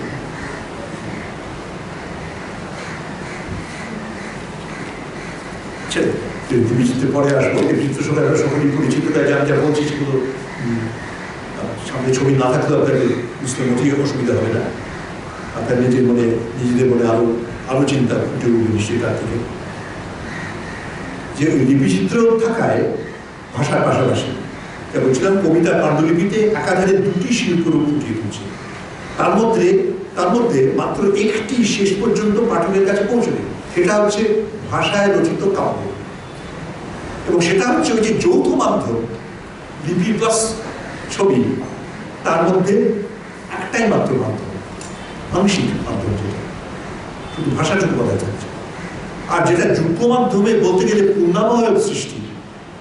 Speaker 2: লিপিচিত্রে পরে আসবো, লিপিচিত্র সবাই আমরা সকলেই পরিচিত, তাই আমি যা বলছি সেগুলো সামনে ছবি না থাকলেও আপনাকে বুঝতে মোটেই অসুবিধা হবে না। আপনার নিজেদের মনে আরো চিন্তা ফুটে উঠবে নিশ্চয়ই তার থেকে, যে ওই লিপিচিত্র থাকায় ভাষার পাশাপাশি বলছিলাম কবিতার পাণ্ডুলিপিতে একাধারে দুটি শিল্পরূপ ফুটিয়ে তুলছে, তার মধ্যে মাত্র একটি শেষ পর্যন্ত পাঠকের কাছে পৌঁছবে, সেটা হচ্ছে ভাষায় রচিত কাব্য। এবং সেটা হচ্ছে ওই যে যৌথ মাধ্যম লিপি প্লাস ছবি, তার মধ্যে একটাই মাত্র মাধ্যম, আংশিক মাধ্যম, যেটা শুধু ভাষাটুকু বলা যাচ্ছে। আর যেটা যুগ্ম মাধ্যমে বলতে গেলে পূর্ণাবয়ব সৃষ্টি,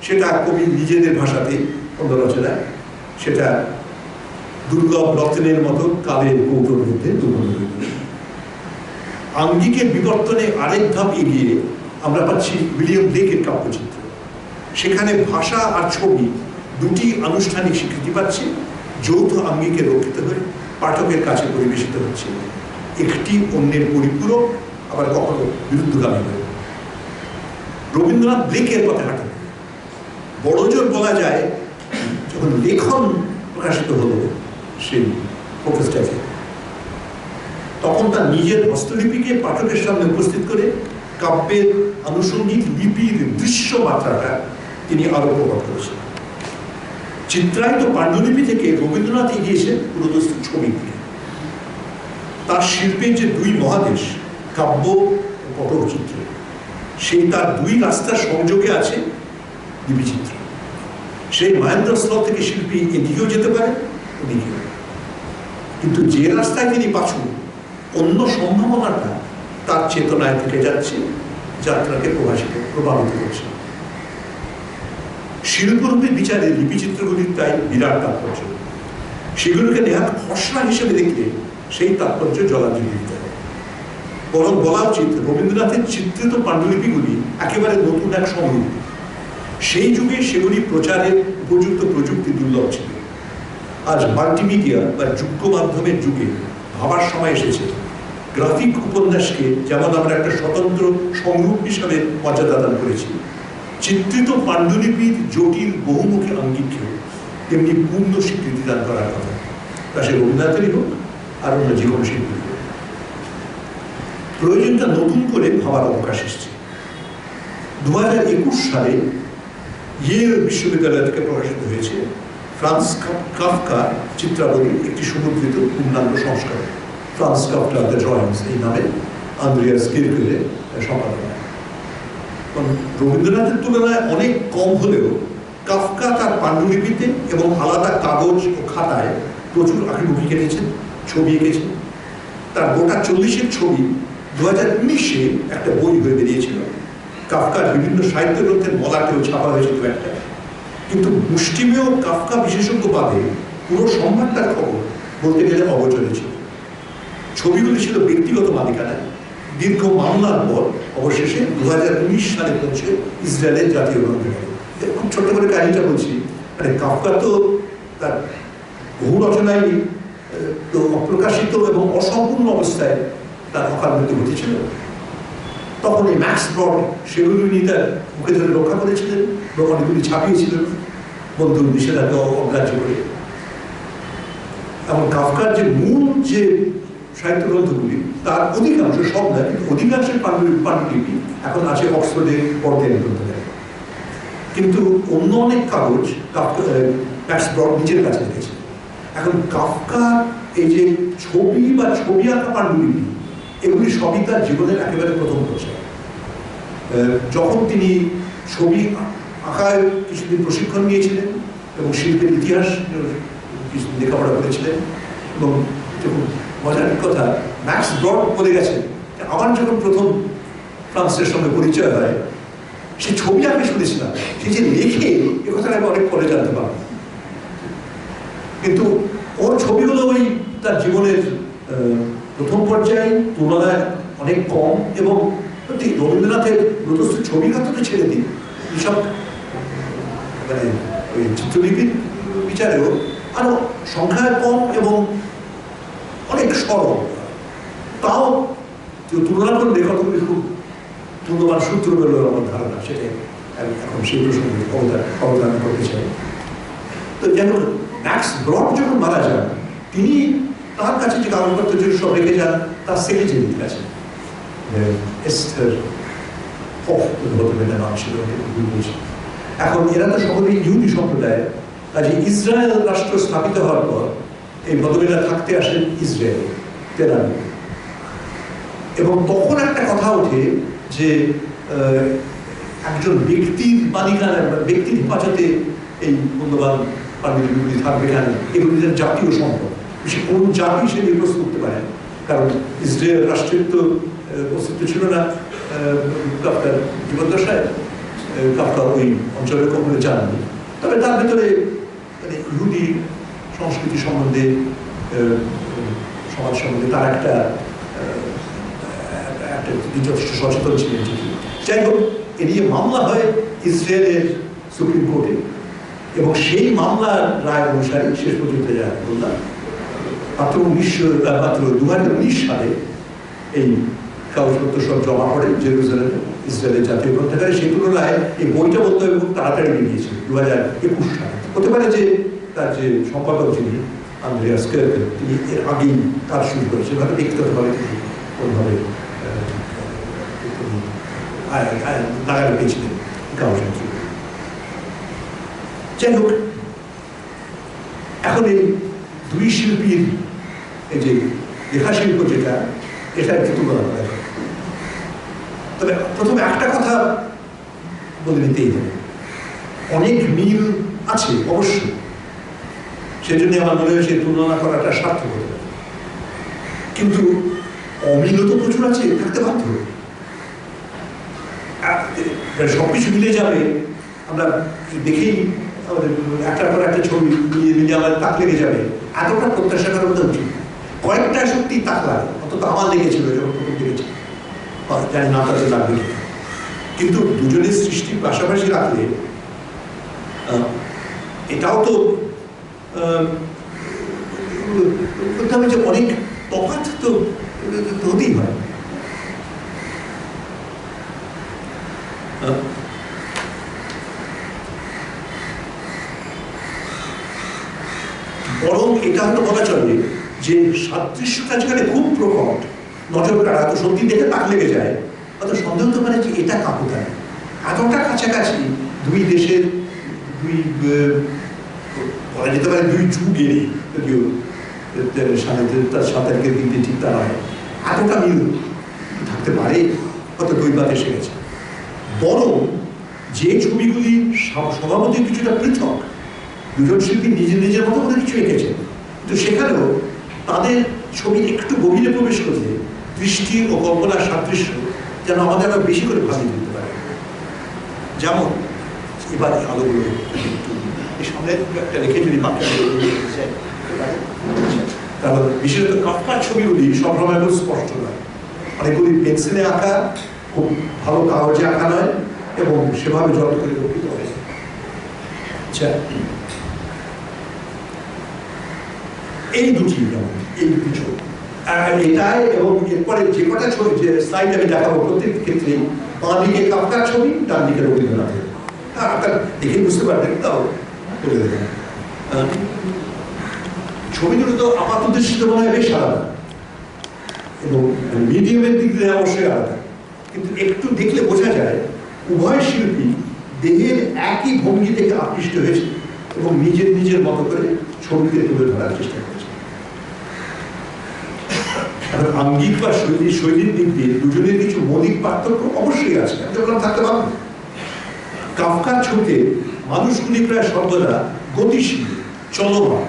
Speaker 2: সেটা কবি নিজেদের ভাষাতে অন্য রচনায়, সেটা দুর্লভ রত্নের মতো কালের কৌটোর মধ্যে দুর্বল। আঙ্গিকের বিবর্তনে আরেক ধাপ এগিয়ে আমরা পাচ্ছি উইলিয়াম ব্লেকের কাব্যচিত্র। সেখানে ভাষা আর ছবি দুটি আনুষ্ঠানিক স্বীকৃতি পাচ্ছে, যৌথ আঙ্গিকে রক্ষিত হয়ে পাঠকের কাছে পরিবেশিত হচ্ছে, একটি অন্যের পরিপূরক, আবার কখনো বিরুদ্ধগামী হয়ে। রবীন্দ্রনাথ ব্লেকের পথে হাঁটেন। বড় জোর বলা যায় যখন লেখন প্রকাশিত হলো সেই প্রোফেসটাকে, তখন তার নিজের হস্তলিপিকে পাঠকের সামনে উপস্থিত করে কাব্যের আনুষঙ্গিক লিপির দৃশ্য মাত্রাটা তিনি আরো প্রকাশ করেছেন। চিত্রায়িত পাণ্ডুলিপি থেকে রবীন্দ্রনাথ এগিয়েছেন পুরোদস্ত ছবির দিকে। তার শিল্পের যে দুই মহাদেশ, কাব্য ও পটচিত্র, সেই তার দুই রাস্তার সংযোগে আছে লিপিচিত্র। সেই মহেন্দ্র স্থল থেকে শিল্পী এদিকেও যেতে পারে, ওদিকেও। কিন্তু যে রাস্তায় তিনি পাছুন, অন্য সম্ভাবনাটা তার চেতনায় থেকে যাচ্ছে, যাত্রাকে প্রভাবিত করছে। শিল্পরূপে বিচারে লিপিচিত্রগুলির তাই বিরাট তাৎপর্য। সেগুলোকে নেহাত খসড়া হিসেবে দেখলে সেই তাৎপর্য জলাঞ্জলি দিতে হবে। বরং বলা উচিত রবীন্দ্রনাথের চিত্রিত পাণ্ডুলিপিগুলি একেবারে নতুন এক সংরূপ। সেই যুগে সেগুলি প্রচারের উপযুক্ত প্রযুক্তি দুর্লভ ছিল। আজ মাল্টিমিডিয়া বা যুগ্ম মাধ্যমের যুগে ভাবার সময় এসেছে গ্রাফিক উপন্যাসকে যেমন আমরা একটা স্বতন্ত্র সংরূপ হিসাবে মর্যাদা দান করেছি, চিত্রিত পাণ্ডুলিপির জটিল বহুমুখী আঙ্গিককেও তেমনি পূর্ণ স্বীকৃতি দান করার কথা, তা সে রবীন্দ্রনাথেরই হোক আর অন্য যে কোনো শিল্পীর হোক। প্রয়োজনটা নতুন করে ভাবার অবকাশ এসছে। 2021 সালে ইয়েল বিশ্ববিদ্যালয় থেকে প্রকাশিত হয়েছে ফ্রান্স কাফকা চিত্রাবলীর একটি সমুদ্রিত পূর্ণাঙ্গ সংস্করণ, ফ্রান্স কাফকা দ্য ড্রয়িংস এই নামে আন্দ্রিয়াস কিরকেলের সম্পাদনা। রবীন্দ্রনাথের তুলনায় অনেক কম হলেও কাফকা তার পাণ্ডুলিপিতে এবং আলাদা কাগজ ও খাতায় প্রচুর আঁকিবুকি কেটেছেন, ছবি এঁকেছেন। তার গোটা 40-এর ছবি 2019-এ একটা বই হয়ে বেরিয়েছিল। কাফকার বিভিন্ন সাহিত্য গ্রন্থের মলাটেও ছাপা হয়েছে দু একটা, কিন্তু মুষ্টিমেয় কাফকা বিশেষজ্ঞ বাদে পুরো সম্ভারটার খবর বলতে গেলে অগোচরে ছিল। ছবিগুলি ছিল ব্যক্তিগত মালিকানায়। দীর্ঘ মামলার পর অবশেষে 2019 সালে পৌঁছে ইসরায়েলের জাতীয় গ্রন্থাগারে। খুব ছোট্ট করে কাহিনীটা বলছি, মানে কাফকা তো তার বহু রচনায় তো অপ্রকাশিত এবং অসম্পূর্ণ অবস্থায় তার অকাল মৃত্যু ঘটেছিল। তখন এই ম্যাক্স ব্রড সেগুলি নিয়ে তার মুখে ধরে রক্ষা করেছিলেন এবং অনেকগুলি ছাপিয়েছিলেন বন্ধুর নিষেধাজ্ঞা অগ্রাহ্য করে। এবং কাফকার যে মূল যে সাহিত্য গ্রন্থগুলি তার অধিকাংশ, সব নয় কিন্তু অধিকাংশের পাণ্ডুলিপি এখন আছে অক্সফোর্ডের পর্দায় গ্রন্থাগারে। কিন্তু অন্য অনেক কাগজ ম্যাক্স ব্রড নিজের কাছে রেখেছে। এখন কাফকা এই যে ছবি বা ছবি আঁকা পাণ্ডুলিপি, এগুলি সবই তার জীবনের একেবারে প্রথম পর্যায়ে। যখন তিনি ছবি আঁকায় কিছুদিন প্রশিক্ষণ নিয়েছিলেন এবং শিল্পের ইতিহাস কিছুদিন লেখাপড়া করেছিলেন, এবং যখন মজার কথা ম্যাক্স ব্রড বলে গেছেন আমার যখন প্রথম ফ্রান্সের সঙ্গে পরিচয় হয়, সে ছবি আমি শুনেছিলাম, সে যে লেখে এ কথাটা আমি অনেক পরে জানতে পারবো। কিন্তু ওর ছবিগুলো ওই তার জীবনের প্রথম পর্যায়ে তুলনায় অনেক কম, এবং রবীন্দ্রনাথের ব্রতস্থ ছবি কথাটা ছেড়ে দিন, এইসব মানে ওই চিত্রলিপির বিচারেও আরো সংখ্যায় কম এবং অনেক সরল। তাও তুলনা করলে কতগুলি খুব মূল্যবান সূত্র বলে আমার ধারণা, সেটাই আমি এখন সেই প্রসঙ্গে অবদান করতে চাই। তো যেন ম্যাক্স ব্রড যখন মারা যান, তিনি তার কাছে যে কাগজপত্র যে সব রেখে যান তার সেক্রেটারির কাছে, এস্থার হফ নাম ছিল। এখন এরা তো সকলেই ইহুদি সম্প্রদায়, কাজে ইসরায়েল রাষ্ট্র স্থাপিত হওয়ার পর এই ভদ্রমেলা থাকতে আসেন ইসরায়েল, তেল আবিবে। এবং তখন একটা কথা ওঠে যে একজন ব্যক্তির মালিকানা, ব্যক্তির হেফাজতে এই মূল্যবান পাণ্ডুলিপিগুলি থাকবে কেন, এগুলি জাতীয় সম্পদ, সে কোন জাতি সে নিয়ে প্রশ্ন করতে পারে, কারণ ইসরায়েল রাষ্ট্রের তো অস্তিত্ব ছিল না কাফকার জীবদ্দশায়। কাফকা ওই অঞ্চলের কখনো জাননি, তবে তার ভিতরে মানে ইহুদি সংস্কৃতি সম্বন্ধে, সমাজ সম্বন্ধে তার একটা যথেষ্ট সচেতন ছিলেন ঠিকই। যাই হোক, এ নিয়ে মামলা হয় ইসরায়েলের সুপ্রিম কোর্টে, এবং সেই মামলার রায় অনুসারে শেষ পর্যন্ত যা বললাম, মাত্র 2019 সালে এই কাগজপত্র সব জমা পড়ে জেরুজালেমে ইসরায়েলের জাতীয় গ্রন্থাগারে। সেই তুলনায় এই বইটা বলতে হবে খুব তাড়াতাড়ি বেরিয়েছে 2021 সালে। হতে পারে যে তার যে সম্পাদক যিনি আন্দ্রেয়াস কেরকেল, তিনি এর আগেই কাজ শুরু করেছেন, হয়তো ব্যক্তিগতভাবে তিনি কোনোভাবে নাগালে পেয়েছিলেন কাগজপত্র। যাই হোক, এখন এই দুই শিল্পীর এই যে লেখা শিল্প যেটা, এটা একটু তুলনা করা যায়। তবে প্রথমে একটা কথা বলে নিতেই হবে, অনেক মিল আছে অবশ্যই, সেজন্য আমার মনে হয় সেই তুলনা করাটা সার্থক হতে পারে, কিন্তু অমিলও তো প্রচুর আছে, থাকতে বাধ্য। সবকিছু মিলে যাবে, আমরা দেখেই আমাদের একটার পর একটা ছবি মিলিয়ে মিলিয়ে আমাদের তাক লেগে যাবে, এতটা প্রত্যাশা করার মতো উচিত। কয়েকটা সত্যি তাক লাগে, অন্তত আমার লেগেছিল যখন প্রথম দেখেছি, জানি না তাদের লাগবে কিনা। কিন্তু দুজনের সৃষ্টির পাশাপাশি রাখলে এটাও তো বলতে হবে যে অনেক তফাৎ তো হতেই হয়। বরং এটা হয়তো বলা চলে যে সাদৃশ্যটা যেখানে খুব প্রকট, নজর কাড়া, তো সত্যি দেখে তাক লেগে যায়, অত সন্দেহ তো মানে যে এটা কাকুতায় এতটা কাছাকাছি দুই দেশের, দুই বলা যেতে পারে দুই যুগেরই, যদিও তার সাঁতারকে দিতে ঠিক তা নয়, এতটা মিল থাকতে পারে, কত দৈবাত এসে গেছে। বরং যে ছবিগুলি স্বভাবতই কিছুটা পৃথক, দুজন শিল্পী নিজের নিজের মতো করে কিছু এঁকেছেন, কিন্তু সেখানেও তাদের ছবি একটু গভীরে প্রবেশ করলে দৃষ্টি ও কল্পনার সাদৃশ্য যেন আমাদের আরো বেশি করে ভাবিয়ে দিতে পারে। যেমন এবার আলোগুলো এই সামনে একটা রেখে যদি বাকি কারণ বিশেষত কাফকার ছবিগুলি সবসময় খুব স্পষ্ট নয়, অনেকগুলি পেন্সিলে আঁকা, খুব ভালো কাগজে আঁকা নয়, এবং সেভাবে যত্ন করে রক্ষিত হয়। আচ্ছা, এই দুটি ছবি, এটাই এবং এরপরে যে কটা ছবি, যে স্লাইড আমি দেখাবো, প্রত্যেক ক্ষেত্রে বাঁ দিকে কাফকার ছবি, ডান দিকে রবীন্দ্রনাথের। আপনার দেখে বুঝতে পারবেন, তাও বলে দেবেন। ছবিগুলো তো আপাত উদ্দেশ্যিত মনে হয় বেশ আলাদা, এবং মিডিয়ামের দিক দিয়ে অবশ্যই আলাদা, কিন্তু একটু দেখলে বোঝা যায় উভয় শিল্পী দেহের একই ভঙ্গি থেকে আকৃষ্ট হয়েছে এবং নিজের নিজের মতো করে ছবিতে তুলে ধরার চেষ্টা করেছে। আঙ্গিক বা শৈলীর দিক দিয়ে দুজনের কিছু মৌলিক পার্থক্য অবশ্যই আছে, থাকতে পারবো। কাফকার ছবিতে মানুষগুলি প্রায় সর্বদা গতিশীল, চলমান।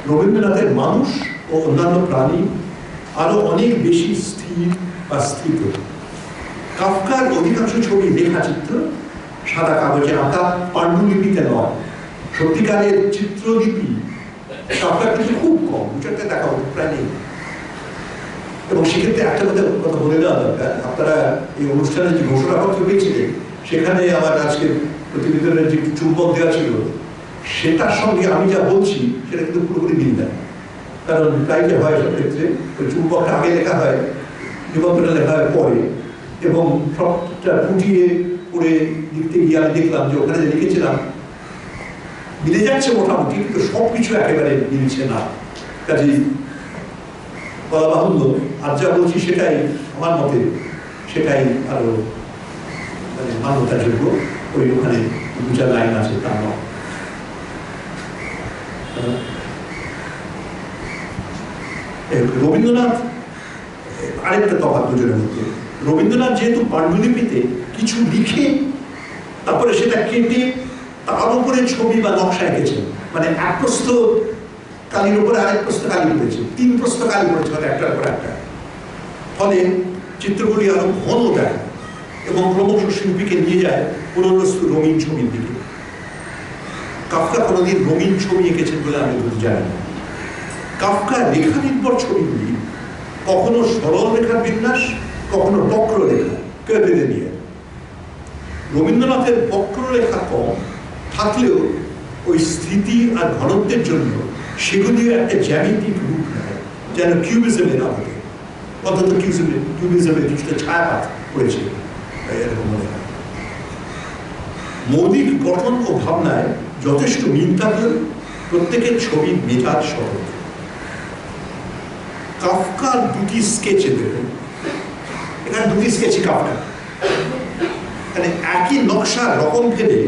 Speaker 2: রবীন্দ্রনাথের মানুষ ও অন্যান্য প্রাণী আরো অনেক বেশি স্থির বা স্থিত। কাফকার অধিকাংশ ছবি রেখাচিত্র, সাদা কাগজে আঁকা, পাণ্ডুলিপিতে নয়। সত্যিকারের চিত্রলিপি কাফকার কিন্তু খুব কম, দুটাতে দেখা হতো, প্রায় নেই। এবং সেক্ষেত্রে একটা কথা বলে দেওয়া দরকার, আপনারা এই অনুষ্ঠানে যে ঘোষণাপত্র পেয়েছিলেন সেখানে আমার আজকে প্রতিবেদনের যে চুম্বক দেওয়া ছিল সেটার সঙ্গে আমি যা বলছি সেটা কিন্তু পুরোপুরি মিল দেয়। কারণ প্রাইজে হয় সব ক্ষেত্রে ওই চুম্বকটা আগে লেখা হয়, নিবন্ধনটা লেখা হয় পরে, এবং সবটা ফুটিয়ে পড়ে লিখতে গিয়ে আমি দেখলাম যে ওখানে যে লিখেছিলাম মিলে যাচ্ছে মোটামুটি, কিন্তু সবকিছু একেবারে মিলছে না। কাজেই বলা বাহুল্য, আর যা বলছি সেটাই আমার মতে সেটাই আরো মানে মান্যতার যোগ্য। ওই ওখানে দু চার লাইন আছে তার নয়। রবীন্দ্রনাথ আরেকটা তফাৎ দুজনের মধ্যে। রবীন্দ্রনাথ যেহেতু পাণ্ডুলিপিতে কিছু লিখে তারপরে সেটা কেটে তার উপরে ছবি বা নকশা এঁকেছেন, মানে এক প্রস্থ কালির উপরে আরেক প্রস্থ কালি পড়েছে, 3 প্রস্থ কালি পড়েছে, মানে একটার পর একটা। ফলে চিত্রগুলি আরো ঘন দেয় এবং ক্রমশ শিল্পীকে নিয়ে যায় পুনরস্তু রঙিন ছবির দিকে। কাফকা কোনোদিন রঙিন ছবি এঁকেছেন বলে আমি জানি না। কাফকার রেখা নির্ভর ছবিগুলি কখনো সরল রেখার বিন্যাস, কখনো বক্ররেখা, কেটে নিয়ে। রবীন্দ্রনাথের বক্ররেখা কম থাকলেও ওই স্থিতি আর ঘনত্বের জন্য সেগুলিও একটা জ্যামিতিক রূপ নেয়, যেন কিউবিজমের আবহে, অন্তত কিউবিজমের কিছুটা ছায়াপাত করেছে এরকম মনে হয়। মৌলিক গঠন ও ভাবনায় যথেষ্ট মিল থাকলেও প্রত্যেকের ছবির মেজাজ সহজ। কাফকার দুটি স্কেচে দেখুন, এখানে দুটি স্কেচই কাফকা, মানে একই নকশার রকম ফেলে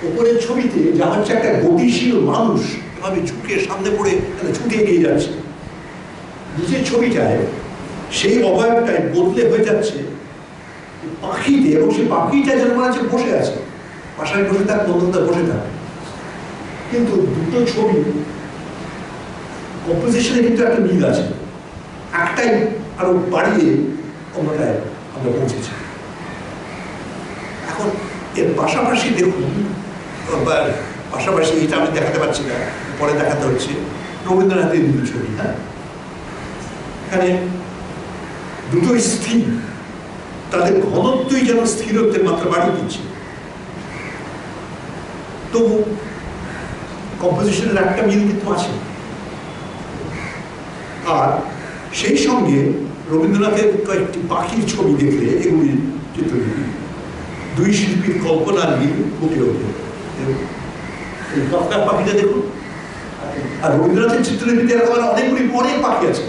Speaker 2: উপরের ছবিতে যা হচ্ছে একটা গতিশীল মানুষ এভাবে ঝুঁকে সামনে পড়ে ছুটে এগিয়ে যাচ্ছে, নিচের ছবিটায় সেই অবয়বটাই বদলে হয়ে যাচ্ছে পাখিতে, এবং সেই পাখিটা যেন মনে হচ্ছে বসে আছে, বাসায় বসে থাক, বন্ধুটা বসে থাকে। কিন্তু দুটো ছবি কম্পোজিশনে কিন্তু একটা মিল আছে, একটাই আরো বাড়িয়ে অন্যটায় আমরা পৌঁছেছি। এখন এর পাশাপাশি দেখুন, পাশাপাশি এটা আমি দেখাতে পারছি না, পরে দেখাতে হচ্ছে রবীন্দ্রনাথের দুটো ছবি। হ্যাঁ, এখানে দুটোই স্থির, তাদের ঘনত্বই যেন স্থিরত্বের মাত্রা বাড়িয়ে দিচ্ছে। তবু কম্পোজিশনের একটা মিল কিন্তু আছে। আর সেই সঙ্গে রবীন্দ্রনাথের কয়েকটি পাখির ছবি দেখলে এগুলি চিত্রলিপি, দুই শিল্পীর কল্পনার মিল ফুটে ওঠে। এই কাফকার পাখিটা দেখুন, আর রবীন্দ্রনাথের চিত্রলিপিতে এরকম অনেকগুলি অনেক পাখি আছে।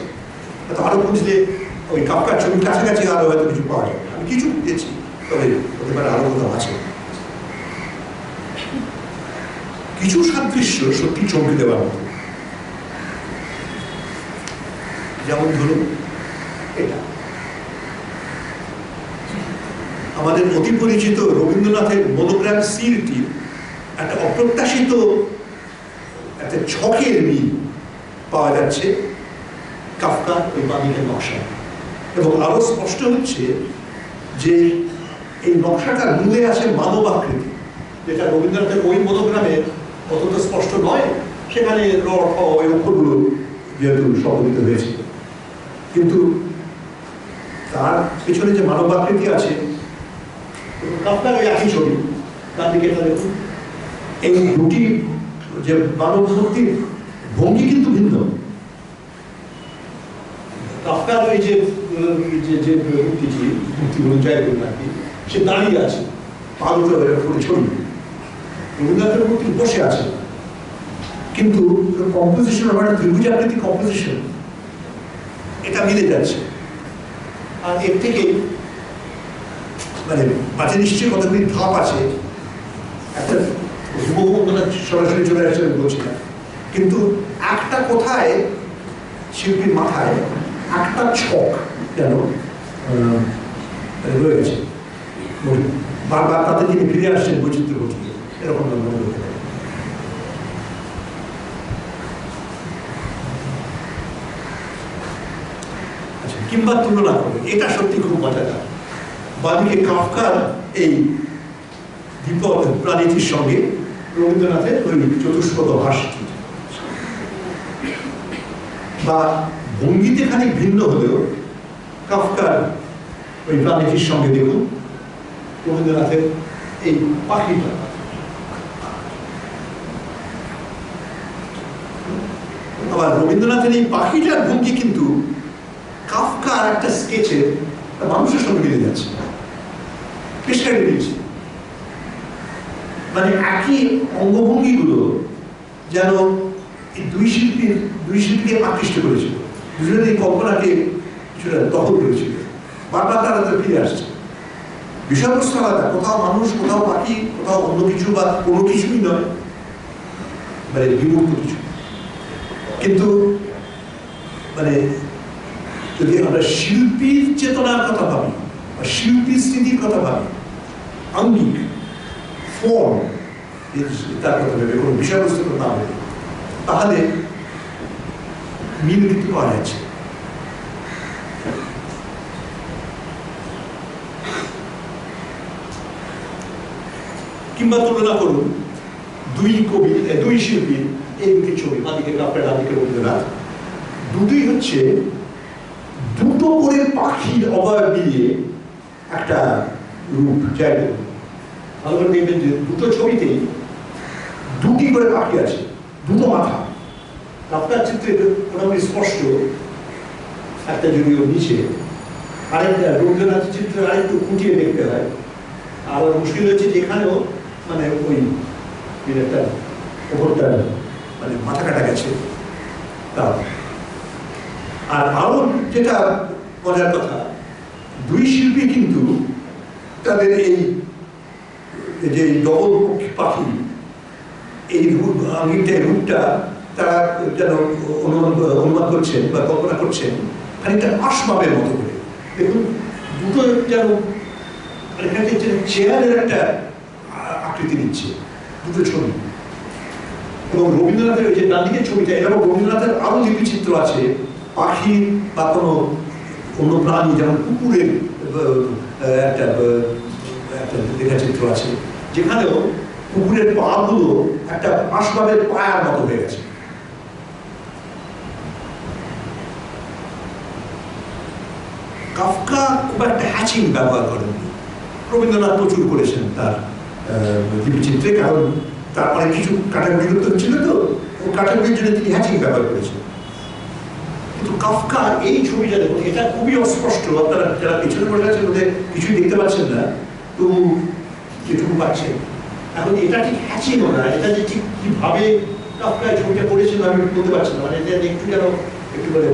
Speaker 2: আরো বুঝলে ওই কাফকার ছবির কাছাকাছি আরো হয়তো কিছু পাওয়া যাবে। আমি কিছু বুঝেছি, তবে হতে পারে আরো কোথাও আছে। কিছু সাদৃশ্য সত্যি চমকে দেওয়ার মতো, যেমন ধরুন এটা আমাদের অতি পরিচিত রবীন্দ্রনাথের মনোগ্রাম সিলটি একটা অপ্রত্যাশিত একটা ছকের মিল পাওয়া যাচ্ছে কাফকা ওই বাদিকের নকশা, এবং আরো স্পষ্ট হচ্ছে যে এই নকশাটার মূলে আছে মানব আকৃতি, যেটা রবীন্দ্রনাথের ওই মনোগ্রামে অতটা স্পষ্ট নয়। সেখানে ওই অক্ষরগুলো যেহেতু সংগঠিত হয়েছে, কিন্তু তার পেছনে যে মানব আকৃতি আছে, কাফকার ওই একই ছবি, তার দিকে দেখুন, এই দুটি যে মানব মূর্তির ভঙ্গি কিন্তু ভিন্ন। কাফকার ওই যে মূর্তিগুলো জয় করুন আর কি, সে দাঁড়িয়ে আছে, পা দুটো করে ছড়িয়ে। রবীন্দ্রনাথের মূর্তি বসে আছে, কিন্তু কম্পোজিশন আমার ত্রিভুজাকৃতি কম্পোজিশন এটা মিলে যাচ্ছে। আর এর থেকে মানে মাঝে নিশ্চয়ই কতগুলি ধাপ আছে, একটা হুবহু সরাসরি চলে আসছে আমি বলছি না, কিন্তু একটা কোথায় শিল্পীর মাথায় একটা ছক যেন রয়ে গেছে, বারবার তাদের তিনি ফিরে আসছেন বৈচিত্র্য ঘটিয়ে, এরকম মনে হতে পারে। আচ্ছা, কিংবা তুলনা করবে, এটা সত্যি খুব মজাদার। বাদিকে কাফকার এই বিপদ প্রাণীটির সঙ্গে রবীন্দ্রনাথের ওই চতুষ্পদ ভাষটি বা ভঙ্গিতে খানিক ভিন্ন হলেও কাফকার ওই প্রাণীটির সঙ্গে দেখুন রবীন্দ্রনাথের এই পাখিটা। আবার রবীন্দ্রনাথের এই পাখিটার ভঙ্গি কিন্তু কাফকার একটা স্কেচের মানুষের সঙ্গে মিলে যাচ্ছে, বেশ কাটে দিয়েছে। মানে একই অঙ্গভঙ্গিগুলো যেন এই দুই শিল্পীকে আকৃষ্ট করেছিল, দুজনের এই কল্পনাকে কিছুটা দখল করেছিল, বারবার তারা ফিরে আসছে। বিষয়বস্তু আলাদা, কোথাও মানুষ, কোথাও পাখি, কোথাও অন্য কিছু বা কোনো কিছুই নয়, মানে বিমূর্ত কিছু। কিন্তু মানে যদি আমরা শিল্পীর চেতনার কথা ভাবি বা শিল্পীর স্মৃতির কথা ভাবি, আঙ্গিক ফর্ম তার কথা ভেবে কোনো বিষয়বস্তুর কথা না বলি, তাহলে মিল কিন্তু পাওয়া যাচ্ছে। কিংবা তুলনা করুন দুই শিল্পীর এই দুটি ছবি, বাদিকে কাফকার, ডানদিকে রবীন্দ্রনাথ, দুটোই হচ্ছে দুটো করে পাখির অবয়ব মিলিয়ে একটা রূপ। যাই ভালো করে দেখবেন যে দুটো ছবিতেই দুটি করে পাখি আছে, দুটো মাথা। কাফকার চিত্রে মোটামুটি স্পষ্ট, একটা যদিও নিচে, আরেকটা রবীন্দ্রনাথের চিত্রে আরেকটু খুঁটিয়ে দেখতে হয়। আর মুশকিল হচ্ছে যে এখানেও মানে ওই একটা ওপরটা মানে মাথা কাটা গেছে। আর আরো যেটা মজার কথা, দুই শিল্পী কিন্তু তাদের এই যে ডবল পাখি এই রূপটা তারা যেন অনুমান করছেন বা কল্পনা করছেন খানিকটা আসবাবের মতো করে। দেখুন দুটো যেন চেয়ারের একটা আকৃতি দিচ্ছে দুটো ছবি। এবং রবীন্দ্রনাথের ওই যে ডানদিকের ছবিটা, এরকম রবীন্দ্রনাথের আরো লিপি চিত্র আছে, পাখি বা কোনো অন্য প্রাণী, যেমন কুকুরের একটা রেখাচিত্র আছে, যেখানেও কুকুরের পা গুলো একটা আসবাবের পায়ার মতো হয়ে গেছে। কাফকা খুব একটা হ্যাচিং ব্যবহার করেন, রবীন্দ্রনাথ প্রচুর করেছেন তার লিপিচিত্রে, কারণ তার অনেক কিছু কাটাকুটি করতে হচ্ছিল, তো কাটাকুটির জন্য তিনি হ্যাচিং ব্যবহার করেছেন। কিন্তু কাফকা এই ছবিটা দেখুন, এটা খুবই অস্পষ্ট, আপনারা যারা পিছনে বসে আছেন ওদের কিছুই দেখতে পাচ্ছেন না, তবু যেটুকু পাচ্ছেন। এখন এটা ঠিক হ্যাচিংও না, এটা যে ঠিক কিভাবে কাফকা ছবিটা করেছেন আমি বলতে পারছি না। মানে এটা একটু যেন একটু করে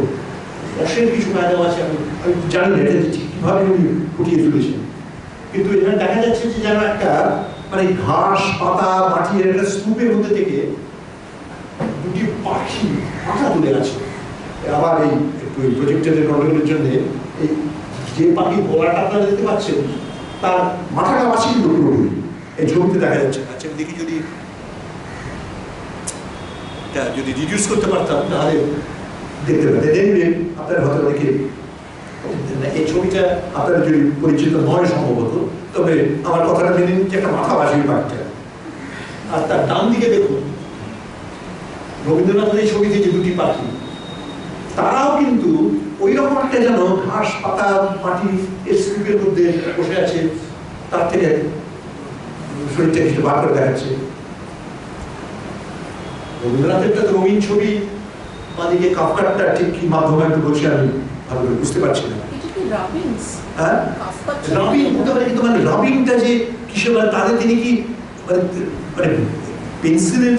Speaker 2: রসের কিছু কায়দা আছে, আমি জানি না এটা ঠিক কিভাবে উনি ফুটিয়ে তুলেছেন। কিন্তু এখানে দেখা যাচ্ছে যে যেন একটা মানে ঘাস পাতা মাটি একটা স্তূপের মধ্যে থেকে দুটি পাখি মাথা তুলে আছে। আবার এই প্রজেক্টের কন্ট্রোলের জন্য এই যে পাখি গলাটা আপনারা দেখতে পাচ্ছেন তার মাথাটা আছে কিন্তু পুরোপুরি এই ছবিতে দেখা যাচ্ছে। আচ্ছা দেখি যদি রিডিউস করতে পারতাম তাহলে দেখতে পেতেন। আপনার হয়তো অনেকে এই ছবিটা আপনার যদি পরিচিত নয় সম্ভবত, তবে আমার কথাটা মেনে নিন যে একটা মাথা বাসির পাখিটা। আর তার ডান দিকে দেখুন রবীন্দ্রনাথের এই ছবিতে যে দুটি পাখি, তারাও কিন্তু ওই রকম একটা যেন ঘাস পাতা মাটি এর স্তূপের মধ্যে বসে আছে, তার থেকে শরীরটা কিছু বার করে দেখাচ্ছে। রবীন্দ্রনাথেরটা তো রঙিন ছবি, বাদিকে কাফকারটা ঠিক কি মাধ্যমে একটু বলছি আমি ভালো করে বুঝতে পারছি না। হ্যাঁ রাবিন হতে পারে, কিন্তু মানে রাবিনটা যে কিসে মানে তাদের তিনি কি মানে পেন্সিলের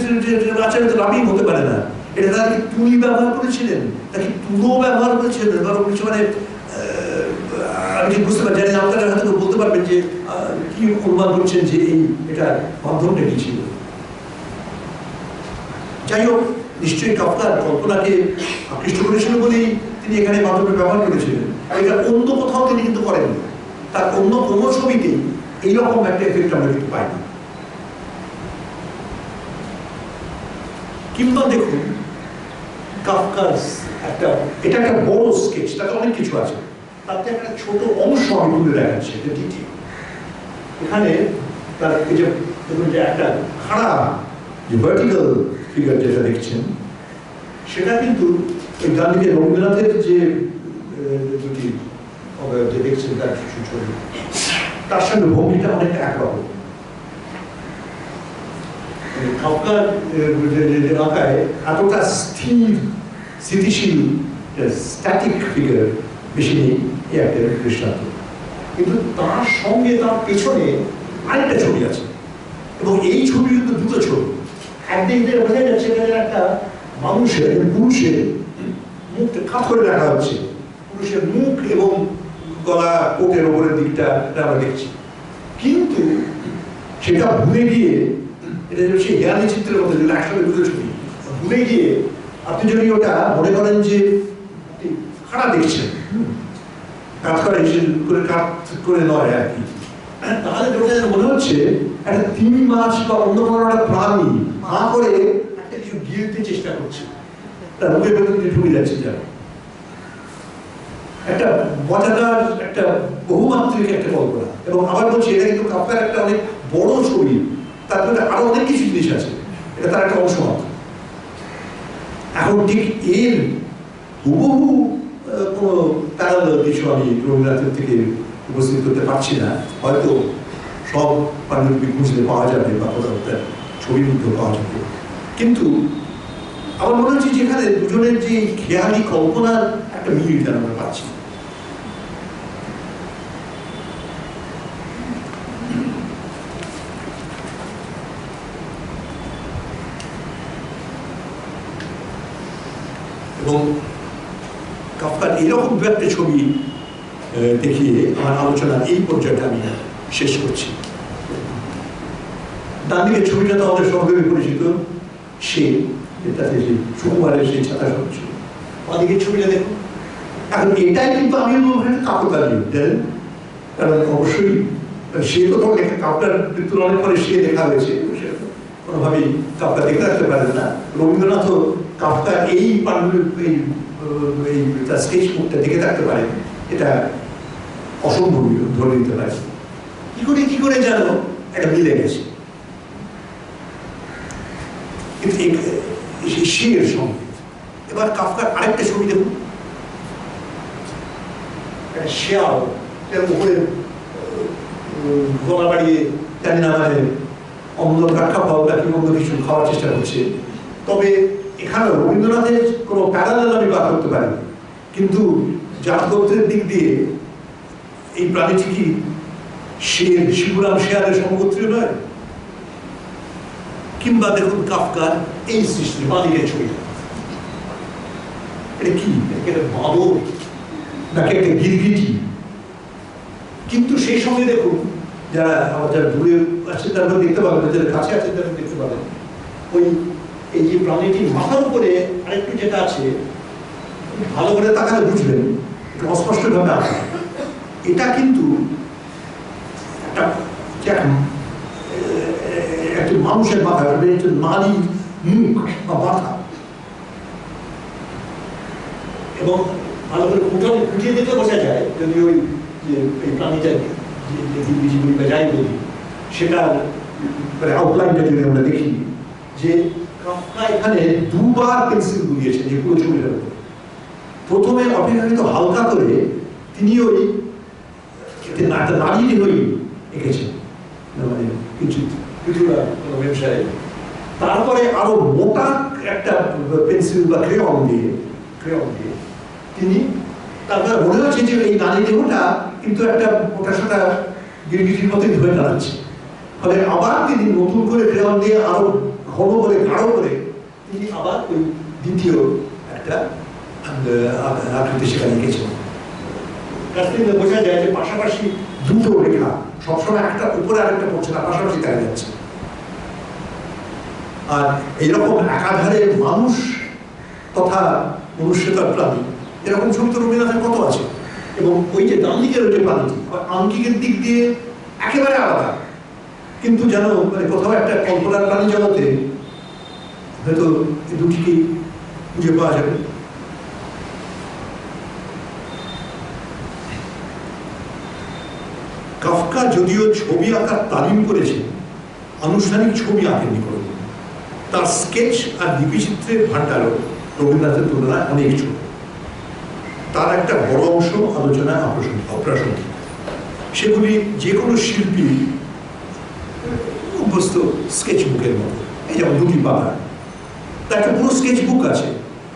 Speaker 2: আচারে তো রাবিন হতে পারে না, এটা তাকে তুলি ব্যবহার করেছিলেন, তাকে তুলো ব্যবহার করেছিলেন, কিছু মানে আমি ঠিক বুঝতে পারি, জানি আপনারা হয়তো বলতে পারবেন যে কি অনুমান করছেন যে এটা মাধ্যমটা কি ছিল। যাই হোক, নিশ্চয়ই কাফকার কল্পনাকে আকৃষ্ট করেছিল বলেই তিনি এখানে মাধ্যমে ব্যবহার করেছিলেন। আর এটা অন্য কোথাও তিনি কিন্তু করেন, তার অন্য কোনো ছবিতেই এইরকম একটা এফেক্ট আমরা কিন্তু পাই না। কিংবা দেখুন কাফকার এটা একটা বড় স্কেচ, তাতে অনেক কিছু আছে, তাতে একটা ছোট অংশ আমি তুলে দেখাচ্ছি। এখানে তার এই যে দেখুন যে একটা খাড়া যে ভার্টিক্যাল ফিগার যেটা দেখছেন, সেটা কিন্তু ওই ডান দিকে রবীন্দ্রনাথের যে দুটি যে দেখছেন তার কিছু ছবি, তার সঙ্গে ভঙ্গিটা অনেকটা একরকম। কাফকার আঁকায় এতটা স্থিতিশীল স্ট্যাটিক ফিগার বেশি নেই, এই একটা দৃষ্টান্ত। কিন্তু তার সঙ্গে তার পেছনে আরেকটা ছবি আছে, এবং এই ছবি কিন্তু দুটো ছবি। একদিক দিয়ে বোঝা যাচ্ছে একটা মানুষের, পুরুষের মুখটা কাত করে দেখা হচ্ছে, পুরুষের মুখ এবং গলা কোটের ওপরের দিকটা আমরা দেখছি। কিন্তু সেটা ভুলে গিয়ে, এটা সেই হেয়ালি চিত্রের মধ্যে যেটা একসাথে দুটো ছবি, ভুলে গিয়ে আপনি যদি ওটা মনে করেন যে খারাপ দেখছেন, কাজ করে নয় আর কি, তাহলে ওটা মনে হচ্ছে একটা তিমি মাছ বা অন্য কোনো একটা প্রাণী হা করে একটা কিছু গিলতে চেষ্টা করছে, তার মুখের ভেতর দিয়ে ঢুকে যাচ্ছে। যা একটা মজাদার, একটা বহুমাত্রিক একটা কল্পনা। এবং আবার বলছি, এটা কিন্তু কাফকার একটা অনেক বড় ছবি, তারপরে আরো অনেক কিছু জিনিস আছে, এটা তার একটা অংশ মাত্র। এখন ঠিক এর হুবহু কোনো প্যারালাল কিছু আমি রবীন্দ্রনাথের থেকে উপস্থিত করতে পারছি না। হয়তো সব পাণ্ডুলিপি খুঁজলে পাওয়া যাবে বা কোথাও তার ছবির মধ্যে পাওয়া যাবে, কিন্তু আমার মনে হচ্ছে যেখানে দুজনের যে খেয়ালি কল্পনার একটা মিল আমরা পাচ্ছি। এবং কাফকার এইরকম দু একটা ছবি দেখিয়ে আমার আলোচনার এই পর্যায়টা আমি শেষ করছি। ডান দিকের ছবিটা তো আমাদের সঙ্গে পরিচিত, সে এটাতে যে সুকুমারের সেই ছাতা সব ছিল। বাঁদিকের ছবিটা দেখুন, এখন এটাই কিন্তু আমি কাপড় জানেন, কারণ অবশ্যই সে তো তখন লেখা কাপড়ার মৃত্যুর অনেক পরে সে লেখা হয়েছে, কোনোভাবেই কাপড়া দেখে রাখতে পারেন না। রবীন্দ্রনাথও কাফকা এই তার স্কেচ বুকটা দেখে থাকতে পারেন, এটা অসম্ভব ধরে নিতে পারে। কি করে যেন একটা মিলে গেছে। কিন্তু শিয়ের সঙ্গে এবার কাফকার আরেকটা ছবি দেখুন, শেয়াল উপরে গলা বাড়িয়ে জানি না মানে অম্ল কাঠা ফল বা কি অন্য কিছু খাওয়ার চেষ্টা করছে। তবে এখানে রবীন্দ্রনাথের কোনো প্যারালাল আমি বার করতে পারি, কিন্তু জাতগোত্রের দিক দিয়ে এই প্রাণীটি কি শিবরাম শেয়ালের সমগোত্রীয় নয়? কিংবা দেখুন কাফকার এই সৃষ্টি বাঁদিকের ছবিটা, এটা কি? এটা বাঁদর নাকি একটা গিরগিটি? কিন্তু সেই সঙ্গে দেখুন, যারা দূরে আছে তারা দেখতে পাবেন, যারা কাছে আছে তারা দেখতে পাবেন, ওই এই যে প্রাণীটির মাথার উপরে আরেকটু যেটা আছে, ভালো করে তাকালে বুঝবেন, একটু অস্পষ্টভাবে আছে, এটা কিন্তু একটা মানুষের মাথা, নারী মুখ বা মাথা। এবং ভালো করে ফুটিয়ে দেখলে বোঝা যায়, যদি ওই যে এই প্রাণীটা যে যাই বলি, সেটার আউটলাইনটা যদি আমরা দেখি, যে কাফকা এখানে দুবার পেন্সিল বুলিয়েছেন যে পুরো ছবিটার উপর। প্রথমে অপেক্ষাকৃত হালকা করে তিনি ওই নারীর ওই এঁকেছেন, মানে কিছুটা কোনো ব্যবসায়। তারপরে আরো মোটা একটা পেন্সিল বা ক্রেয়ন দিয়ে তিনি, তারপরে মনে হচ্ছে যে এই নারী দেহটা কিন্তু একটা মোটা সোটা গিরগিটির মতোই ধরে দাঁড়াচ্ছে। ফলে আবার তিনি নতুন করে ক্রেয়ন দিয়ে আরো ঘন করে গাঢ় করে তিনি আবার ওই দ্বিতীয় একটা আকৃতি সেখানে এঁকেছেন। বোঝা যায় যে পাশাপাশি দুটো রেখা সবসময় একটা উপরে আরেকটা পড়ছে না, পাশাপাশি দেখা যাচ্ছে। আর এইরকম একাধারে মানুষ তথা মনুষ্যতার প্রাণী, এরকম ছবি তো রবীন্দ্রনাথের কত আছে। এবং ওই যে ডান দিকের ওই যে প্রাণীটি আঙ্গিকের দিক দিয়ে একেবারে আলাদা, কিন্তু যেন মানে কোথাও একটা কল্পনার প্রাণী জগতে হয়তো এই দুটিকে খুঁজে পাওয়া যাবে। কাফকা যদিও ছবি আঁকার তালিম করেছে, আনুষ্ঠানিক ছবি আঁকেননি করে। তার স্কেচ আর লিপিচিত্রের ভান্ডারও রবীন্দ্রনাথের তুলনায় অনেক ছোট। তার একটা বড় অংশ আলোচনায় অপ্রাসঙ্গিক। সেগুলি যে কোনো শিল্পী অভ্যস্ত স্কেচ বুকের মতো, এই যেমন দুটি পাতা, তার একটা পুরো স্কেচ বুক আছে,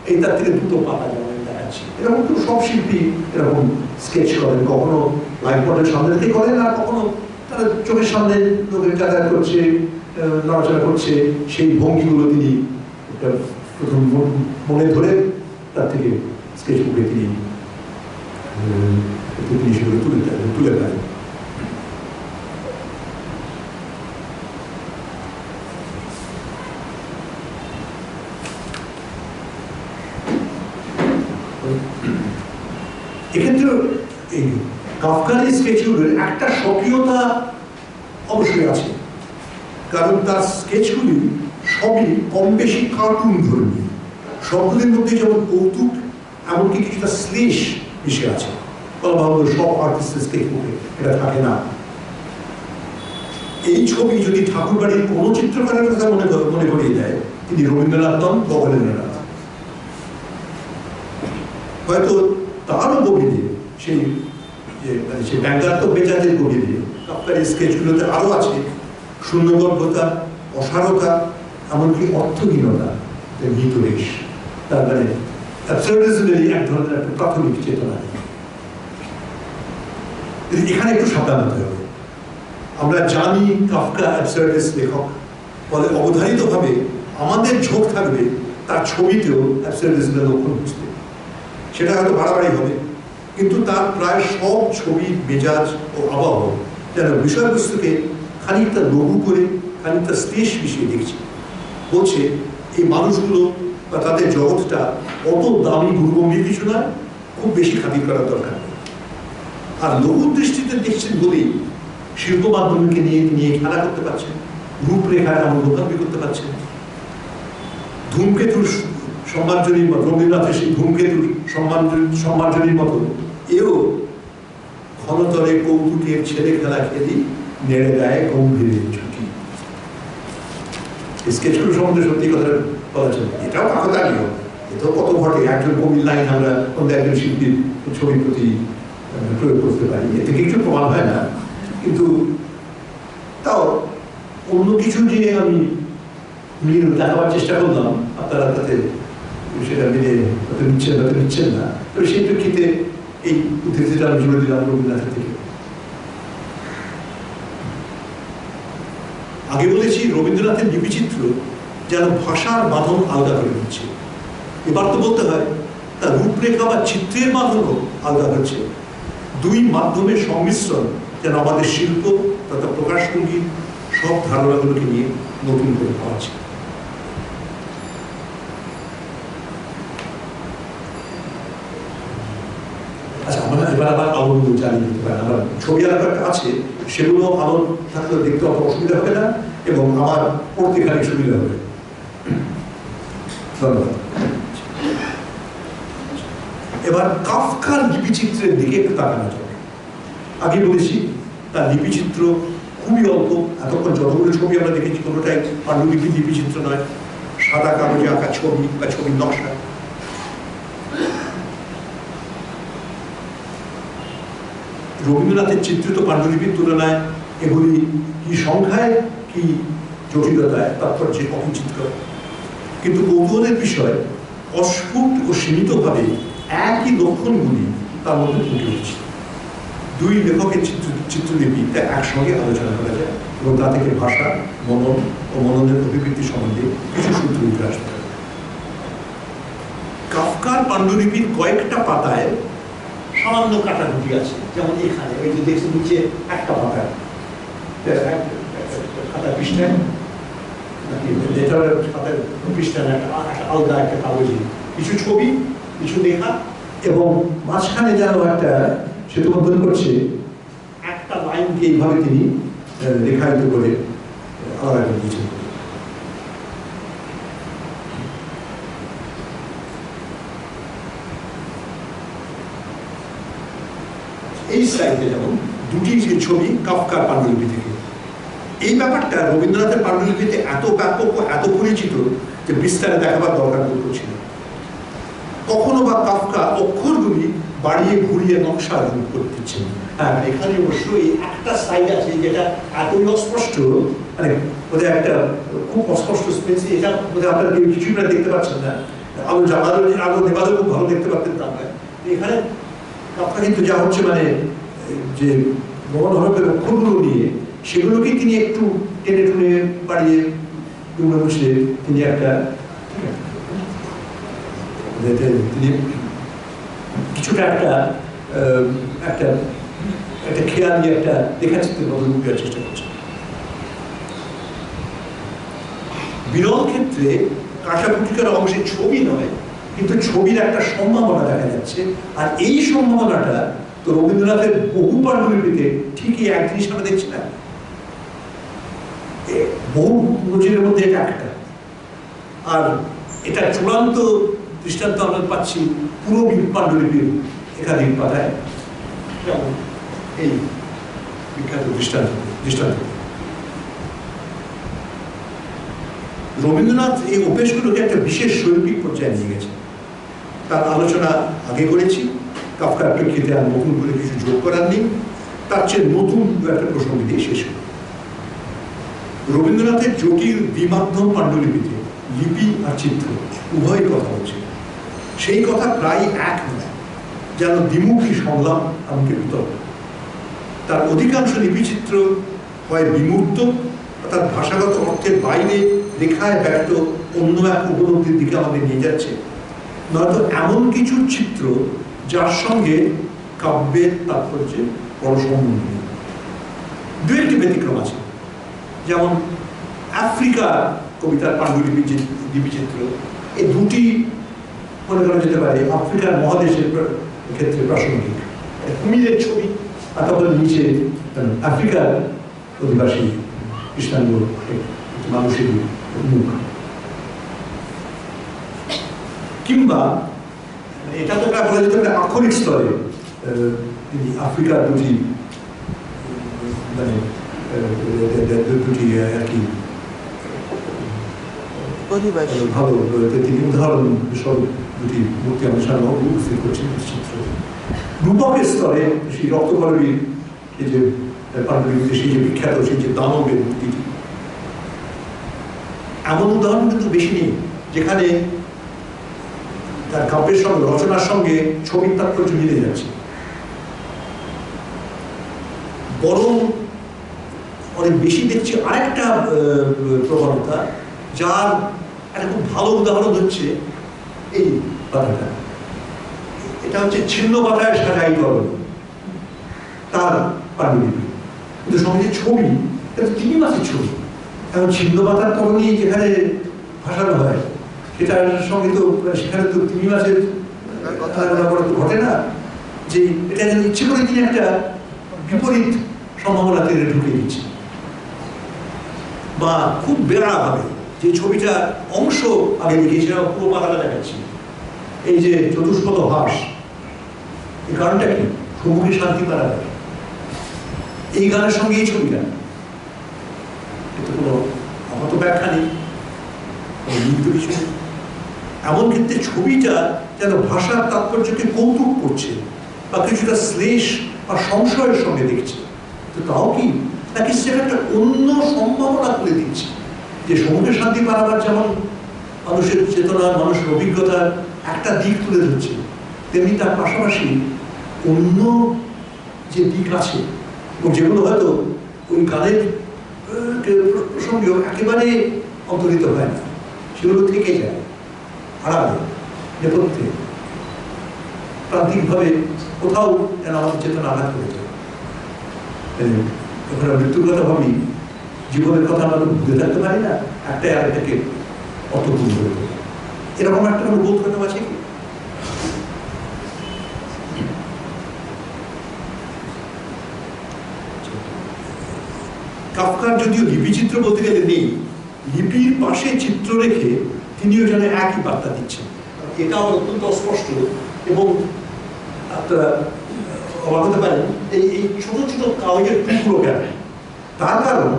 Speaker 2: এই তার থেকে দুটো পাতা যেমন দেখাচ্ছি। এরকম তো সব শিল্পী এরকম স্কেচ করেন, কখনো লাইভ মডেল সামনে থেকে করেন, আর কখনো তারা চোখের সামনে লোকের যাতায়াত করছে, নড়াচড়া করছে, সেই ভঙ্গিগুলো তিনি প্রথম মনে ধরে তার থেকে স্কেচ বুকে তিনি সেগুলো তুলে দেন। এক্ষেত্রে এই কাফকার স্কেচগুলোর একটা স্বকীয়তা অবশ্যই আছে, কারণ তার স্কেচগুলি সবই কম বেশি কার্টুন ধর্মী। সবগুলির মধ্যে যেমন কৌতুক, এমনকি কিছুটা শ্লেষ মিশে আছে। সব আর্টিস্টের স্কেচ বুকে এটা থাকে না। এই ছবি যদি ঠাকুরবাড়ির কোনো চিত্রকারের কথা মনে করিয়ে দেয়, তিনি রবীন্দ্রনাথ নন, গগনেন্দ্রনাথ। হয়তো তারও গভীরে সেই ব্যঙ্গাত্মক মেজাজের গভীরে কাফকার স্কেচগুলোতে আরো আছে শূন্যগর্ভতা, অসারতা, এমনকি অর্থহীনতা, হিতবেশ। তার মানে অ্যাবসার্ডিজমেরই এক ধরনের একটা প্রাথমিক চেতনা। এখানে একটু সাবধান হতে হবে। আমরা জানি কাফকা অ্যাবসার্ডিস্ট লেখক, ফলে অবধারিতভাবে আমাদের ঝোঁক থাকবে তার ছবিতেও অ্যাবসার্ডিজমের লক্ষণ বুঝতে। সেটা হয়তো বাড়াবাড়ি হবে, কিন্তু তার প্রায় সব ছবির মেজাজ ও আবহ যেন বিষয়বস্তুকে খানিকটা লঘু করে, খানিকটা স্পেস মিশিয়ে দেখছে। বলছে এই মানুষগুলো বা তাদের জগৎটা অত দামি দুর্গম্ভীর কিছু নয়, খুব বেশি খাতির করার দরকার নেই। আর লঘু দৃষ্টিতে দেখছেন বলেই শিল্প মাধ্যমকে নিয়ে খেলা করতে পারছেন, রূপরেখায় এমন দোকানি করতে পারছেন। ধূমকেতুর সম্মানজনী বা রবীন্দ্রনাথের সেই ধূমকেতুর সম্মানজনীর মতো এও ঘনতরে কৌতুকের ছেলে খেলা খেলি নেড়ে দেয় গম্ভীরের ছুটি। স্কেচগুলো সম্বন্ধে সত্যি কথা বলা চলে, এটাও কাকতালীয়, এটাও কত ঘটে। একজন কবির লাইন আমরা অন্য একজন শিল্পীর ছবির প্রতি প্রয়োগ করতে পারি, এতে কিছু প্রমাণ হয় না। কিন্তু তাও অন্য কিছু যে আমি দেখাবার চেষ্টা করলাম, আপনারা তাতে সেটা মেনে নিচ্ছেন না। তবে সেই প্রেক্ষিতে এই উদ্ধৃতিটা আমি জুড়ে দিলাম রবীন্দ্রনাথের থেকে। আগে বলেছি রবীন্দ্রনাথের লিপিচিত্র যেন ভাষার বাঁধন আলাদা করে দিচ্ছে। এবার তো বলতে হয় তার রূপরেখা বা চিত্রের বাঁধনও আলাদা হচ্ছে। দুই মাধ্যমের সংমিশ্রণ যেন আমাদের শিল্প তথা প্রকাশভঙ্গির সব ধারণাগুলোকে নিয়ে নতুন করে পাওয়াচ্ছে। আচ্ছা, আমরা এবার আবার আলোগুলো চালিয়ে দিতে পারি। আমার ছবি আঁকার আছে, সেগুলো আলো থাকলে দেখতে অত অসুবিধা হবে না এবং আমার পড়তে খানিক সুবিধা হবে। ধন্যবাদ। এবার কাফকার লিপিচিত্রের দিকে একটু তাকানো যাবে। আগে বলেছি তার লিপিচিত্র খুবই অল্প। এতক্ষণ যতগুলো ছবি আমরা দেখেছি কোনোটাই পাণ্ডুলিপির লিপিচিত্র নয়, সাদা কাগজে আঁকা ছবি বা ছবির নকশা। রবীন্দ্রনাথের চিত্রিত পাণ্ডুলিপির তুলনায় এগুলি কি সংখ্যায় কি জটিলতায় তাৎপর্যে অকিচিত্র, কিন্তু কৌতূহলের বিষয় অস্ফুট ও সীমিতভাবে একই লক্ষণগুলি তার মধ্যে ফুটে উঠছে। দুই লেখকের চিত্রলিপি তা একসঙ্গে আলোচনা করা যায় এবং তা থেকে ভাষা, মনন ও মননের অভিবৃদ্ধি সম্বন্ধে কিছু সূত্র উঠে আসতে পারে। কাফকার পাণ্ডুলিপির কয়েকটা পাতায়
Speaker 3: সামান্য কাটাকুটি আছে, যেমন এখানে ওই যে দেখছি নিচে একটা পাতা খাতা পৃষ্ঠায় নাকি লেটারের খাতার পৃষ্ঠায় একটা আলাদা একটা কাগজে কিছু ছবি, কিছু লেখা, এবং মাঝখানে যেন একটা সেতু বন্ধন করছে একটা লাইনকে এইভাবে তিনি রেখায়িত করে আলাদা করে দিয়েছেন। এই স্লাইডে যেমন দুটি ছবি কাফকার পাণ্ডুলিপি থেকে। এই ব্যাপারটা রবীন্দ্রনাথের পাণ্ডুলিপিতে এত ব্যাপক ও এত পরিচিত যে বিস্তারে দেখাবার দরকার বোধ করছিল। কখনো বা কাফকা অক্ষরগুলি বাড়িয়ে ঘুরিয়ে নকশা রূপ করে দিচ্ছেন। হ্যাঁ, এখানে অবশ্যই একটা সাইড আছে যেটা এতই অস্পষ্ট, মানে ওদের একটা খুব অস্পষ্ট স্পেস, এটা বোধহয় আপনারা কেউ কিছুই দেখতে পাচ্ছেন না। আলো আলো নেবাদও খুব ভালো দেখতে পারতেন তা নয়। এখানে কাফকা কিন্তু যা হচ্ছে মানে যে মন হরফের অক্ষরগুলো নিয়ে সেগুলোকে তিনি একটু টেনে টুনে বাড়িয়ে মুছে তিনি একটা তিনি কিছুটা একটা একটা একটা খেয়ালি একটা লেখাচিত্রের মতো রূপ দেওয়ার চেষ্টা করছেন। বিরল ক্ষেত্রে কাঠাকুটিকার অংশে ছবি নয়, কিন্তু ছবির একটা সম্ভাবনা দেখা যাচ্ছে। আর এই সম্ভাবনাটা তো রবীন্দ্রনাথের বহু পাণ্ডুলিপিতে ঠিকই এক জিনিস আমরা দেখছি না, বহু নজিরের মধ্যে এটা একটা। আর এটা চূড়ান্ত দৃষ্টান্ত আমরা পাচ্ছি পুরো পাণ্ডুলিপির একাধিক পাতায়, যেমন এই বিখ্যাত দৃষ্টান্ত। রবীন্দ্রনাথ এই অভ্যেসগুলোকে একটা বিশেষ শৈল্পিক পর্যায়ে নিয়ে গেছে। তার আলোচনা আগে করেছি, কাফকার প্রেক্ষিতে আর নতুন করে কিছু যোগ করার নেই। তার চেয়ে নতুন একটা প্রসঙ্গ দিয়ে শেষ হল। রবীন্দ্রনাথের জটিল দ্বিমাধ্যম পাণ্ডুলিপিতে লিপি আর চিত্র উভয় কথা হচ্ছে। সেই কথা প্রায় এক নয়, যেন দ্বিমুখী সংলাপ এমনকি বিতর্ক। তার অধিকাংশ লিপিচিত্র হয় বিমূর্ত, অর্থাৎ ভাষাগত অর্থের বাইরে রেখায় ব্যক্ত অন্য এক উপলব্ধির দিকে আমাদের নিয়ে যাচ্ছে, নয়তো এমন কিছু চিত্র যার সঙ্গে কাব্যের তাৎপর্যে বড় সম্বন্ধ নেই। দু একটি ব্যতিক্রম আছে, যেমন আফ্রিকা কবিতার পাণ্ডুলিপির যে লিপিচিত্র, এই দুটি মনে করা যেতে পারে আফ্রিকার মহাদেশের ক্ষেত্রে প্রাসঙ্গিক। কুমিরের ছবি আর তারপরে নিচে আফ্রিকার অধিবাসী কৃষ্ণাঙ্গ মানুষের মুখ। কিংবা এটা তো বলা যেতে পারে আক্ষরিক স্তরে তিনি আফ্রিকার দুটি মানে দুটি আর কি ভালো তিনি উদাহরণ স্বরূপ দুটি মূর্তি আমাদের সামনে উপস্থিত করছেন চিত্র। রূপকের স্তরে সেই রক্তকরবীর এই যে পাণ্ডুলিপিতে সেই যে বিখ্যাত সেই যে দানবের মূর্তিটি, এমন উদাহরণ কিন্তু বেশি নেই যেখানে তার কাব্যের সঙ্গে রচনার সঙ্গে ছবির তাৎপর্য মিলে যাচ্ছে। বরং অনেক বেশি দেখছি আরেকটা প্রবণতা, যার একটা খুব ভালো উদাহরণ হচ্ছে এই পাতাটা। এটা হচ্ছে ছিন্ন পাতায় সাজাই করণ, তার পাণ্ডুলিপি, কিন্তু সঙ্গে যে ছবি এটা 3 মাসের ছবি। এখন ছিন্ন পাতার করণী যেখানে ভাসানো হয় সেটার সঙ্গে তো সেখানে তো 3 মাসের ঘটে না, যে এটা যেন ইচ্ছে করে তিনি একটা বিপরীত সম্ভাবনাতে ঢুকে দিচ্ছে, বা খুব বেড়া ভাবে যে ছবিটা অংশ আগে দেখিয়েছে পুরো পাতাটা দেখাচ্ছি। এই যে চতুষ্পদ হাস, এই গানটা কি সমুখী শান্তি পাড়া, এই গানের সঙ্গে এই ছবিটা, এতে কোনো আপাত ব্যাখ্যা নেই, লিখিত কিছু নেই। এমন ক্ষেত্রে ছবিটা যেন ভাষার তাৎপর্যকে কৌতুক করছে বা কিছুটা শ্লেষ বা সংশয়ের সঙ্গে দেখছে। তো তাও কি নাকি সেটা একটা অন্য সম্ভাবনা করে দিচ্ছে, যে সমুখে শান্তি পাড়াবার যেমন মানুষের চেতনা, মানুষের অভিজ্ঞতার একটা দিক তুলে ধরছে, তেমনি তার পাশাপাশি অন্য যে দিক আছে এবং যেগুলো হয়তো ওই গানের প্রসঙ্গেও একেবারে অন্তর্হিত হয় না, সেগুলো থেকে যায় আড়ালে নেপথ্যে। প্রান্তিকভাবে কোথাও যেন আমাদের চেতনা আঘাত করে যায়। যখন মৃত্যুর কথা ভাবি, জীবনের কথা আমরা ভুলে থাকতে পারি না, একটাই আরেকটাকে অর্থপূর্ণ করে দেবে। এরকম একটা কোনো বোধ কথা আছে কি? কাফকার যদিও লিপিচিত্র বলতে গেলে নেই, লিপির পাশে চিত্র রেখে তিনিও যেন একই বার্তা দিচ্ছেন, এটা অত্যন্ত অস্পষ্ট। এবং আপনারা অবাক হতে পারেন এই ছোট ছোট কাগজের টুকরো কেন, তার কারণ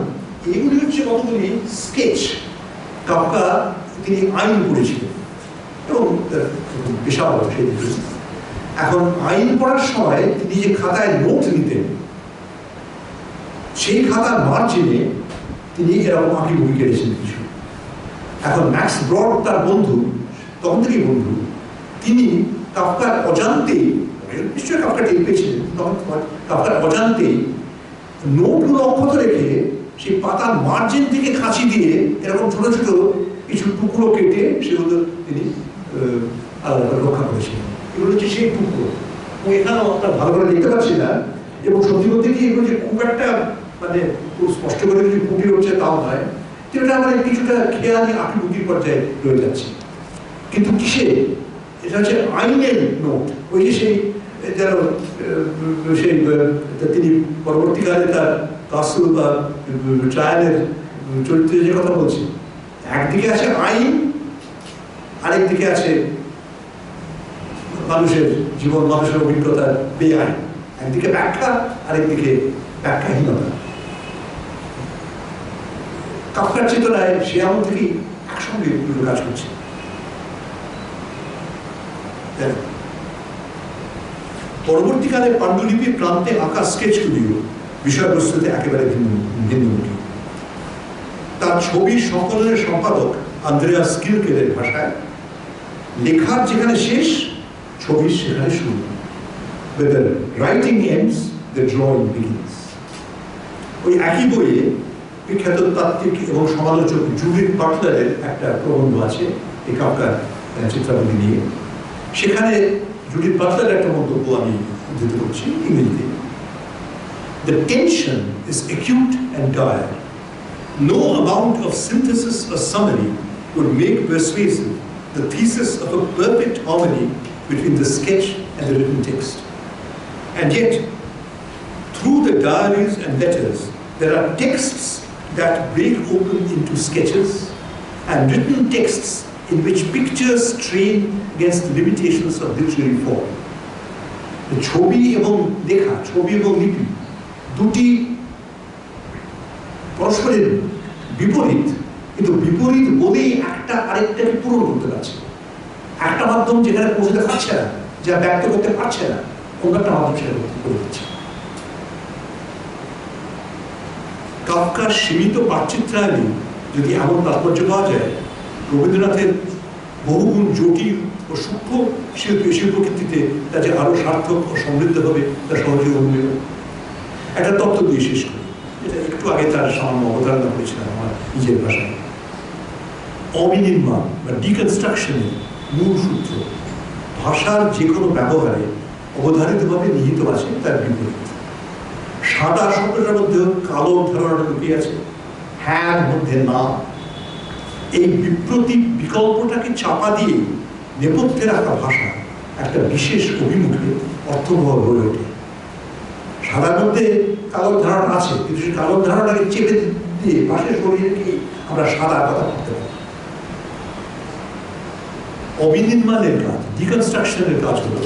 Speaker 3: এগুলি হচ্ছে কতগুলি স্কেচ। কাফকা তিনি আইন পড়েছিলেন এবং পেশাও সেই দিকে। এখন আইন পড়ার সময় তিনি যে খাতায় নোট নিতেন, সেই খাতার মার্জিনে তিনি এরকম আঁকিবুকি কেটেছেন কিছু। এখন ম্যাক্স ব্রড তার বন্ধু, তখন থেকেই বন্ধু, তিনি কাফকার অজান্তেই, নিশ্চয়ই কাফকা টের পেয়েছিলেন, তখন কাফকার অজান্তেই নোটগুলো অক্ষত রেখে সেই পাতার মার্জিন থেকে খাঁচি দিয়ে এরকম ছোট ছোট কিছু টুকরো কেটে সেগুলো তিনি আলাদা করে রক্ষা করেছিলেন। এগুলো হচ্ছে সেই টুকরো। এখানেও আপনার ভালো করে দেখতে পাচ্ছি না, এবং সত্যি বলতে কি এগুলো যে খুব একটা মানে খুব স্পষ্ট করে কিছু ফুটি হচ্ছে তাও নয়, যেটা মানে কিছুটা খেয়ালি আঁকিবুকির পর্যায়ে রয়ে যাচ্ছে। কিন্তু কিসে? এটা হচ্ছে আইনের নোট। ওই যে সেই যেন সেই তিনি পরবর্তীকালে তার কাসুল বা ট্রায়ালের চরিত্রে যে কথা বলছি, একদিকে আছে আইন, আরেকদিকে আছে মানুষের জীবন, মানুষের অভিজ্ঞতার বেআইন। একদিকে ব্যাখ্যা, আরেকদিকে ব্যাখ্যাহীনতা। কাফকার চেতনায় সে এমন থেকেই একসঙ্গে দুটো কাজ করছে। পরবর্তীকালে পাণ্ডুলিপির প্রান্তে আঁকা স্কেচগুলিও বিষয়বস্তুতে একেবারে ভিন্নমুখী। তার ছবির সংকলনের সম্পাদক আন্দ্রেয়াস কিলকেলের ভাষায়, লেখার যেখানে শেষ, ছবির সেখানে শুরু। Where the writing ends, the drawing begins. ওই একই বইয়ে বিখ্যাত তাত্ত্বিক এবং সমালোচক জুডিথ বাটলারের একটা প্রবন্ধ আছে এই কাফকার চিত্রাবলী নিয়ে। সেখানে জুডিথ বাটলারের একটা মন্তব্য আমি উদ্ধৃত করছি ইংরেজিতে। The tension is acute and dire. No amount of synthesis or summary would make persuasive the thesis of a perfect harmony between the sketch and the written text. And yet, through the diaries and letters, there are texts that break open into sketches and written texts in which pictures strain against the limitations of literary form. The ছবি এবং লেখা, ছবি এবং লিপি দুটি পরস্পরের বিপরীত, কিন্তু বিপরীত বলেই একটা আরেকটাকে পূরণ করতে পারছে। একটা মাধ্যম যেখানে পৌঁছতে পারছে না, যা ব্যক্ত করতে পারছে না, অন্য একটা মাধ্যম সেটা করে দিচ্ছে। কাফকার সীমিত পাঠচিত্রায়নে যদি এমন তাৎপর্য পাওয়া যায়, রবীন্দ্রনাথের বহুগুণ জটিল ও সূক্ষ্ম শিল্পকীর্তিতে তা যে আরো সার্থক ও সমৃদ্ধ হবে তা সহজে অনুমেয়। একটা তত্ত্ব দিয়ে শেষ করি, এটা একটু আগে তার সামান্য অবতারণা করেছিলাম আমার নিজের ভাষায়। অবিনির্মাণ বা ডিকনস্ট্রাকশনের মূল সূত্র ভাষার যে কোনো ব্যবহারে অবধারিতভাবে নিহিত আছে তার বিপরীত। সাদা শব্দটার মধ্যেও কালো ধারণাটা লুকিয়ে আছে, হ্যাঁ মধ্যে না। এই বিপ্রতীপ বিকল্পটাকে চাপা দিয়ে নেপথ্যে রাখা ভাষা একটা বিশেষ অভিমুখে অর্থবহ হয়ে ওঠে। সাদার মধ্যে কালো ধারণা আছে, কিন্তু সেই কালো ধারণাটাকে চেপে দিয়ে পাশে সরিয়ে রেখে আমরা সাদা কথা বলতে পারি। অবিনির্মাণের কাজ, ডিকনস্ট্রাকশনের কাজ হলো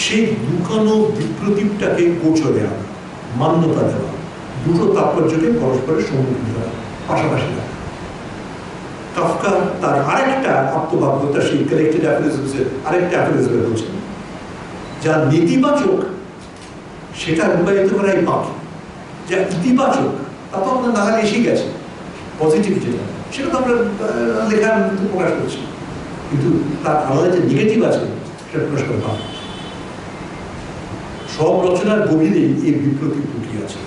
Speaker 3: সেই লুকানো বিপ্রতীপটাকে গোচরে আনা, মান্যতা দেওয়া, দুটো তাৎপর্যকে পরস্পরের সম্মুখীন করা, পাশাপাশি রাখা। কাফকা তার আরেকটা আত্মবাক্যতা সেই কালেক্টেড অ্যাফোরিজমসের আরেকটা অ্যাফোরিজমে বলছেন, যা নেতিবাচক সেটা রূপায়িত করাই বাকি, যা ইতিবাচক তা তো আমরা নাগালে এসে গেছে। পজিটিভ যেটা সেটা তো আমরা লেখার মধ্যে প্রকাশ করছি, কিন্তু তার আলাদা যে নেগেটিভ আছে সেটা প্রকাশ করে পাবো। সব রচনার গভীরেই এই বিপ্লবী লুকিয়ে আছে,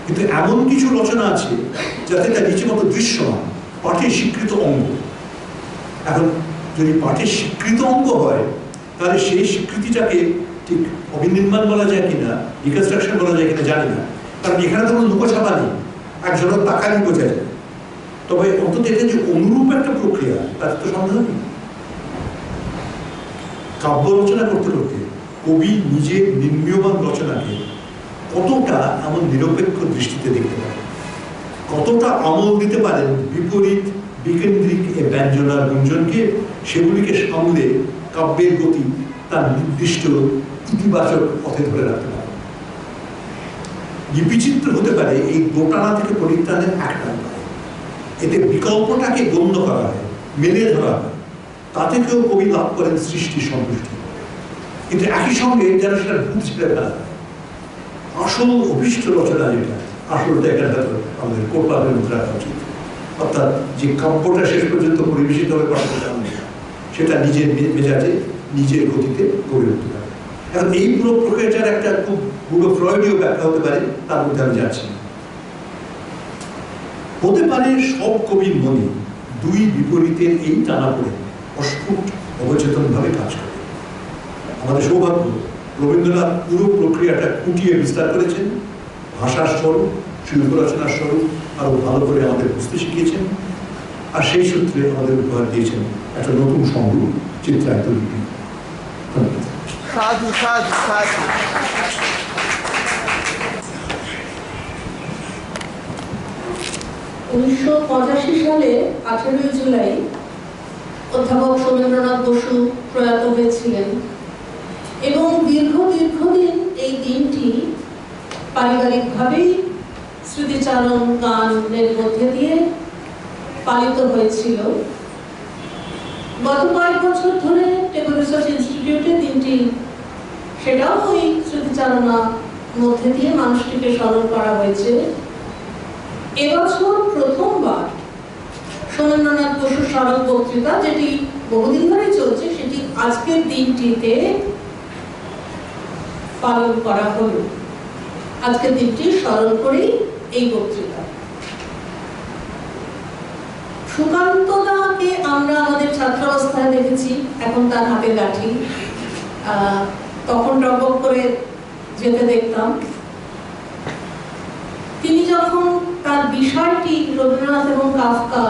Speaker 3: কিন্তু এমন কিছু রচনা আছে যাতে তার রীতিমতো দৃশ্যমান, পাঠের স্বীকৃত অঙ্গ। এখন যদি পাঠের স্বীকৃত অঙ্গ হয়, তাহলে সেই স্বীকৃতিটাকে ঠিক অবিনির্মাণ বলা যায় কিনা, রিকনস্ট্রাকশন বলা যায় কিনা জানি না, কারণ এখানে তো কোনো লুকোছাপা নেই, একজনের তাকানি বোঝা যায়। তবে অন্তত এটা যে অনুরূপ একটা প্রক্রিয়া তার তো সন্দেহ নেই। কাব্য রচনা করতে করতে কবি নিজের নির্মীয়মান রচনাকে কতটা এমন নিরপেক্ষ দৃষ্টিতে দেখতে পারেন, কতটা আমল দিতে পারেন বিপরীত বিকেন্দ্রিক এই ব্যঞ্জনার গুঞ্জনকে, সেগুলিকে সামলে কাব্যের গতি তার নির্দিষ্ট ইতিবাচক পথে ধরে রাখতে পারে। লিপিচিত্র হতে পারে এই দোটানা থেকে পরিত্রাণের একটা উপায়। এতে বিকল্পটাকে গণ্য করা হয়, মেলে ধরা হয়, তা থেকেও কবি লাভ করেন সৃষ্টির সন্তুষ্টি। কিন্তু একই সঙ্গে যেন সেটা ভূত ছেড়ে ফেলা হয়। আসল অভিষ্ট রচনা যেটা, আসলটা এখানে আমাদের কোটপাতের মধ্যে রাখা উচিত। অর্থাৎ যে কাব্যটা শেষ পর্যন্ত পরিবেশিত হবে পাঠকের সামনে, সেটা নিজের মেজাজে নিজের গতিতে গড়ে উঠতে পারে। এখন এই পুরো প্রক্রিয়াটার একটা খুব পুরো ফ্রয়েডীয় ব্যাখ্যা হতে পারে, তার মধ্যে আমি যাচ্ছি না। হতে পারে সব কবির মনে দুই বিপরীতের এই টানাপোড়ে অস্ফুট অবচেতনভাবে কাজ করে। আমাদের সৌভাগ্য, রবীন্দ্রনাথ পুরো প্রক্রিয়াটা কুটিয়ে বিস্তার করেছেন, ভাষার স্বরূপ, শিল্প রচনার স্বরূপ আরো ভালো করে আমাদের বুঝতে শিখিয়েছেন, আর সেই সূত্রে আমাদের উপহার দিয়েছেন একটা নতুন সংগ্রহ, চিত্রায়িত লিপি।
Speaker 4: সাধু সাধু সাধু।
Speaker 5: 1985 সালে 18 জুলাই অধ্যাপক সোমেন্দ্রনাথ বসু প্রয়াত হয়েছিলেন এবং দীর্ঘদিন এই দিনটি পারিবারিকভাবেই স্মৃতিচারণ গানের মধ্যে দিয়ে পালিত হয়েছিল। গত কয়েক বছর ধরে টেবল রিসার্চ ইনস্টিটিউটে দিনটি সেটাও ওই স্মৃতিচারণা মধ্যে দিয়ে মানুষটিকে স্মরণ করা হয়েছে। এবছর প্রথমবার সোমেন্দ্রনাথ বসুর স্মারক বক্তৃতা, যেটি বহুদিন ধরে চলছে, সেটি আজকের দিনটিতে পালন করা হলো। আজকের দিনটি স্মরণ করেই এই বক্তৃতা। সুকান্ত দাকে আমরা আমাদের ছাত্রাবস্থায় দেখেছি, এখন তার হাতে লাঠি, তখন টকবক করে যেতে দেখতাম। তিনি যখন তার বিষয়টি রবীন্দ্রনাথ এবং কাফকা,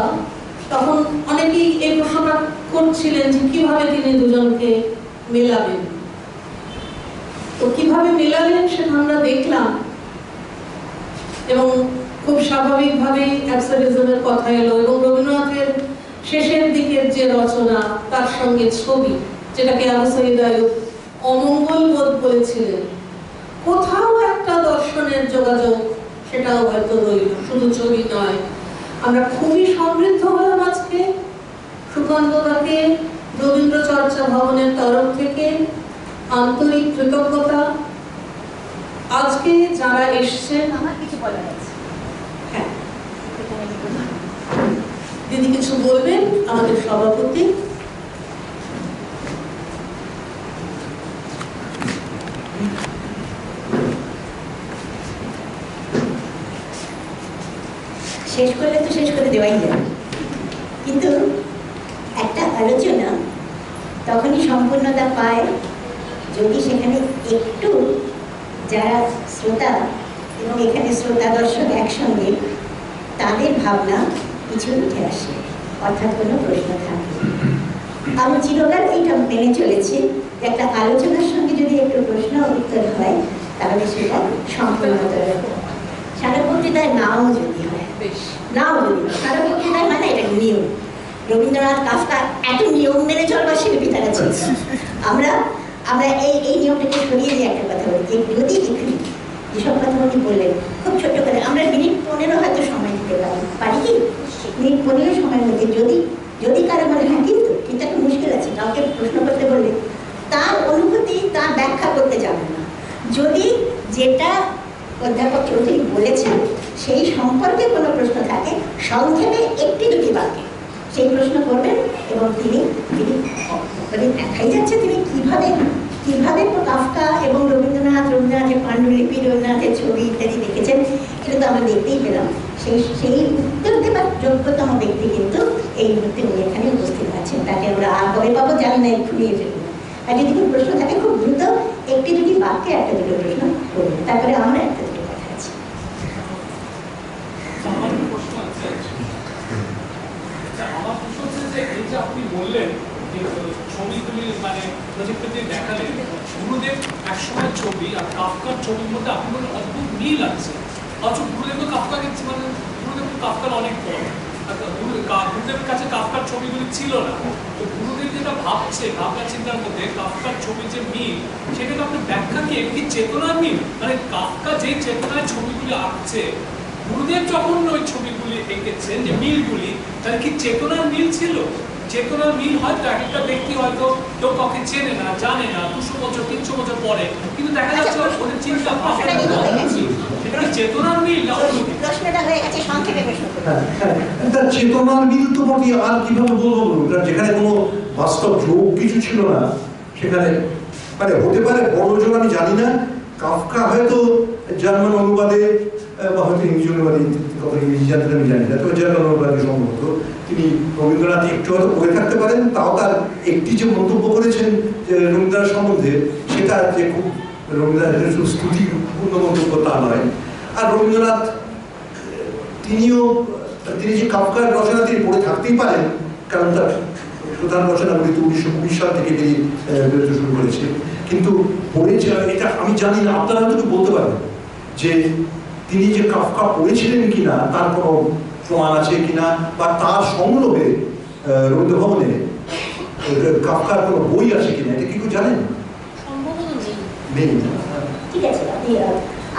Speaker 5: তখন অনেকেই এই প্রশ্নটা করছিলেন যে কিভাবে তিনি দুজনকে মেলাবেন। তো কিভাবে মেলাবেন সেটা আমরা দেখলাম এবং খুব স্বাভাবিকভাবেই অ্যাবসার্ডিজমের কথা এলো এবং রবীন্দ্রনাথের শেষের দিকের যে রচনা তার সঙ্গে ছবি, যেটাকে আবু সাঈদ আইয়ুব অমঙ্গল বোধ বলেছিলেন, কোথাও একটা দর্শনের যোগাযোগ সেটাও হয়তো রইল, শুধু ছবি নয়। আমরা খুবই সমৃদ্ধ হলাম আজকে। সুকান্ত দাকে রবীন্দ্র চর্চা ভবনের তরফ থেকে আন্তরিক কৃতজ্ঞতা। আজকে যারা এসছেন,
Speaker 6: আমার কিছু বলার আছে।
Speaker 5: হ্যাঁ দিদি কিছু বলবেন, আমাদের সভাপতি।
Speaker 1: শেষ করলে তো শেষ করে দেওয়াই যাবে, কিন্তু একটা আলোচনা তখনই সম্পূর্ণতা পায় যদি সেখানে একটু যারা শ্রোতা এবং এখানে শ্রোতা দর্শক একসঙ্গে তাদের ভাবনা কিছু উঠে আসে, অর্থাৎ কোনো প্রশ্ন থাকে। আমি চিরকাল এইটা মেনে চলেছি যে একটা আলোচনার সঙ্গে যদি একটু প্রশ্ন উত্তর হয় তাহলে সেটা সম্পূর্ণতা সারা বক্তৃতায় নাও যদি হয়, নাও যদি সারা বক্তৃতায় মানে এটা নিয়ম। রবীন্দ্রনাথ কাফকা এত নিয়ম মেনে চলবার শিল্পী তারা ছিল। আমরা এই নিয়মটাকে সরিয়ে দিয়ে একটা কথা বলি, যে যদি এখানে যেসব কথা উনি বললেন খুব ছোট্ট করে, আমরা মিনিট 15 হয়তো সময় দিতে পারি কি মিনিট 15 সময়ের মধ্যে যদি কারো মনে হয় কিন্তু একটা মুশকিল আছে, কাউকে প্রশ্ন করতে বললে তার অনুভূতি তার ব্যাখ্যা করতে যাবেন না। যদি যেটা অধ্যাপক চৌধুরী বলেছেন সেই সম্পর্কে কোনো প্রশ্ন থাকে, সংক্ষেপে একটি দুটি বাক্যে সেই প্রশ্ন করবেন এবং তিনি দেখাই যাচ্ছে তিনি কিভাবে কাফকা এবং রবীন্দ্রনাথের পাণ্ডুলিপি, রবীন্দ্রনাথের ছবি ইত্যাদি দেখেছেন, এটা তো আমরা দেখতেই পেলাম। সেই উত্তর দেবার যোগ্যতম ব্যক্তি কিন্তু এই মুহূর্তে উনি এখানে উপস্থিত আছেন। তাকে আমরা আর কবে পাবো জানি না, এক্ষুনি ফেলবো। আর যদি কোনো প্রশ্ন থাকে খুব দ্রুত একটি যদি বাক্যে একটা দুটো প্রশ্ন করবেন, তারপরে আমার একটা দুটো কথা আছে।
Speaker 4: আমার প্রশ্ন হচ্ছে যে এই যে আপনি বললেন যে ছবিগুলি মানে প্রজেক্টে দিয়ে দেখালেন, গুরুদেব একসময় ছবি আর কাফকার ছবির মধ্যে আপনি বলেন অদ্ভুত মিল আছে। অথচ গুরুদেব তো কাফকাকে মানে গুরুদেব কাফকার অনেক পরে, গুরুদেবের কাছে কাফকার ছবিগুলি ছিল না। তো গুরুদেব যেটা ভাবছে ভাবনা চিন্তার মধ্যে কাফকার ছবি যে মিল, সেটাকে আপনি ব্যাখ্যা কি একটি চেতনার মিল, মানে কাফকা যে চেতনায় ছবিগুলি আঁকছে, গুরুদেব যখন ওই ছবিগুলি এঁকেছেন যে মিলগুলি, তাহলে কি চেতনার মিল ছিল? চেতনার মিল হয়তো এক একটা ব্যক্তি হয়তো কেউ কাউকে চেনে না, জানে না, 200 বছর 300 বছর পরে, কিন্তু দেখা যাচ্ছে ওদের চিন্তা ভাবনা সেটা কি চেতনার মিল না অন্য কিছু?
Speaker 1: প্রশ্নটা হয়ে গেছে, সংক্ষেপে প্রশ্ন করুন।
Speaker 3: চেতনার মিল তো বলি, আর কিভাবে বলবো? যেখানে কোনো বাস্তব যোগ কিছু ছিল না, সেখানে মানে হতে পারে বড় যোগ আমি জানি না। কাফকা হয়তো জার্মান অনুবাদে বা হয়তো ইংরেজি অনুবাদে, কত ইংরেজি জানতেন আমি জানি না, তবে জার্মান অনুবাদে সম্ভবত তিনি রবীন্দ্রনাথ একটু হয়তো পড়ে থাকতে পারেন। তাও তার একটি যে মন্তব্য করেছেন যে রবীন্দ্রনাথ সম্বন্ধে, সেটা যে খুব রবীন্দ্রনাথের শুধু স্তুতিপূর্ণ মন্তব্য তা নয়। আর রবীন্দ্রনাথ তিনি যে কাফকার রচনা তিনি পড়ে থাকতেই পারেন, কারণ তার প্রধান রচনাগুলি তো 1920 সাল থেকে বেরোতে শুরু করেছে। কিন্তু পড়েছে এটা আমি জানি না, আপনারা হয়তো বলতে পারবেন যে তিনি যে কাফকা পড়েছিলেন কিনা, তার কোনো প্রমাণ আছে কিনা, বা তার সংগ্রহে রবীন্দ্র ভবনে কাফকার কোনো বই আছে কিনা, এটা কি কেউ জানেন? নেই।
Speaker 1: ঠিক আছে, আপনি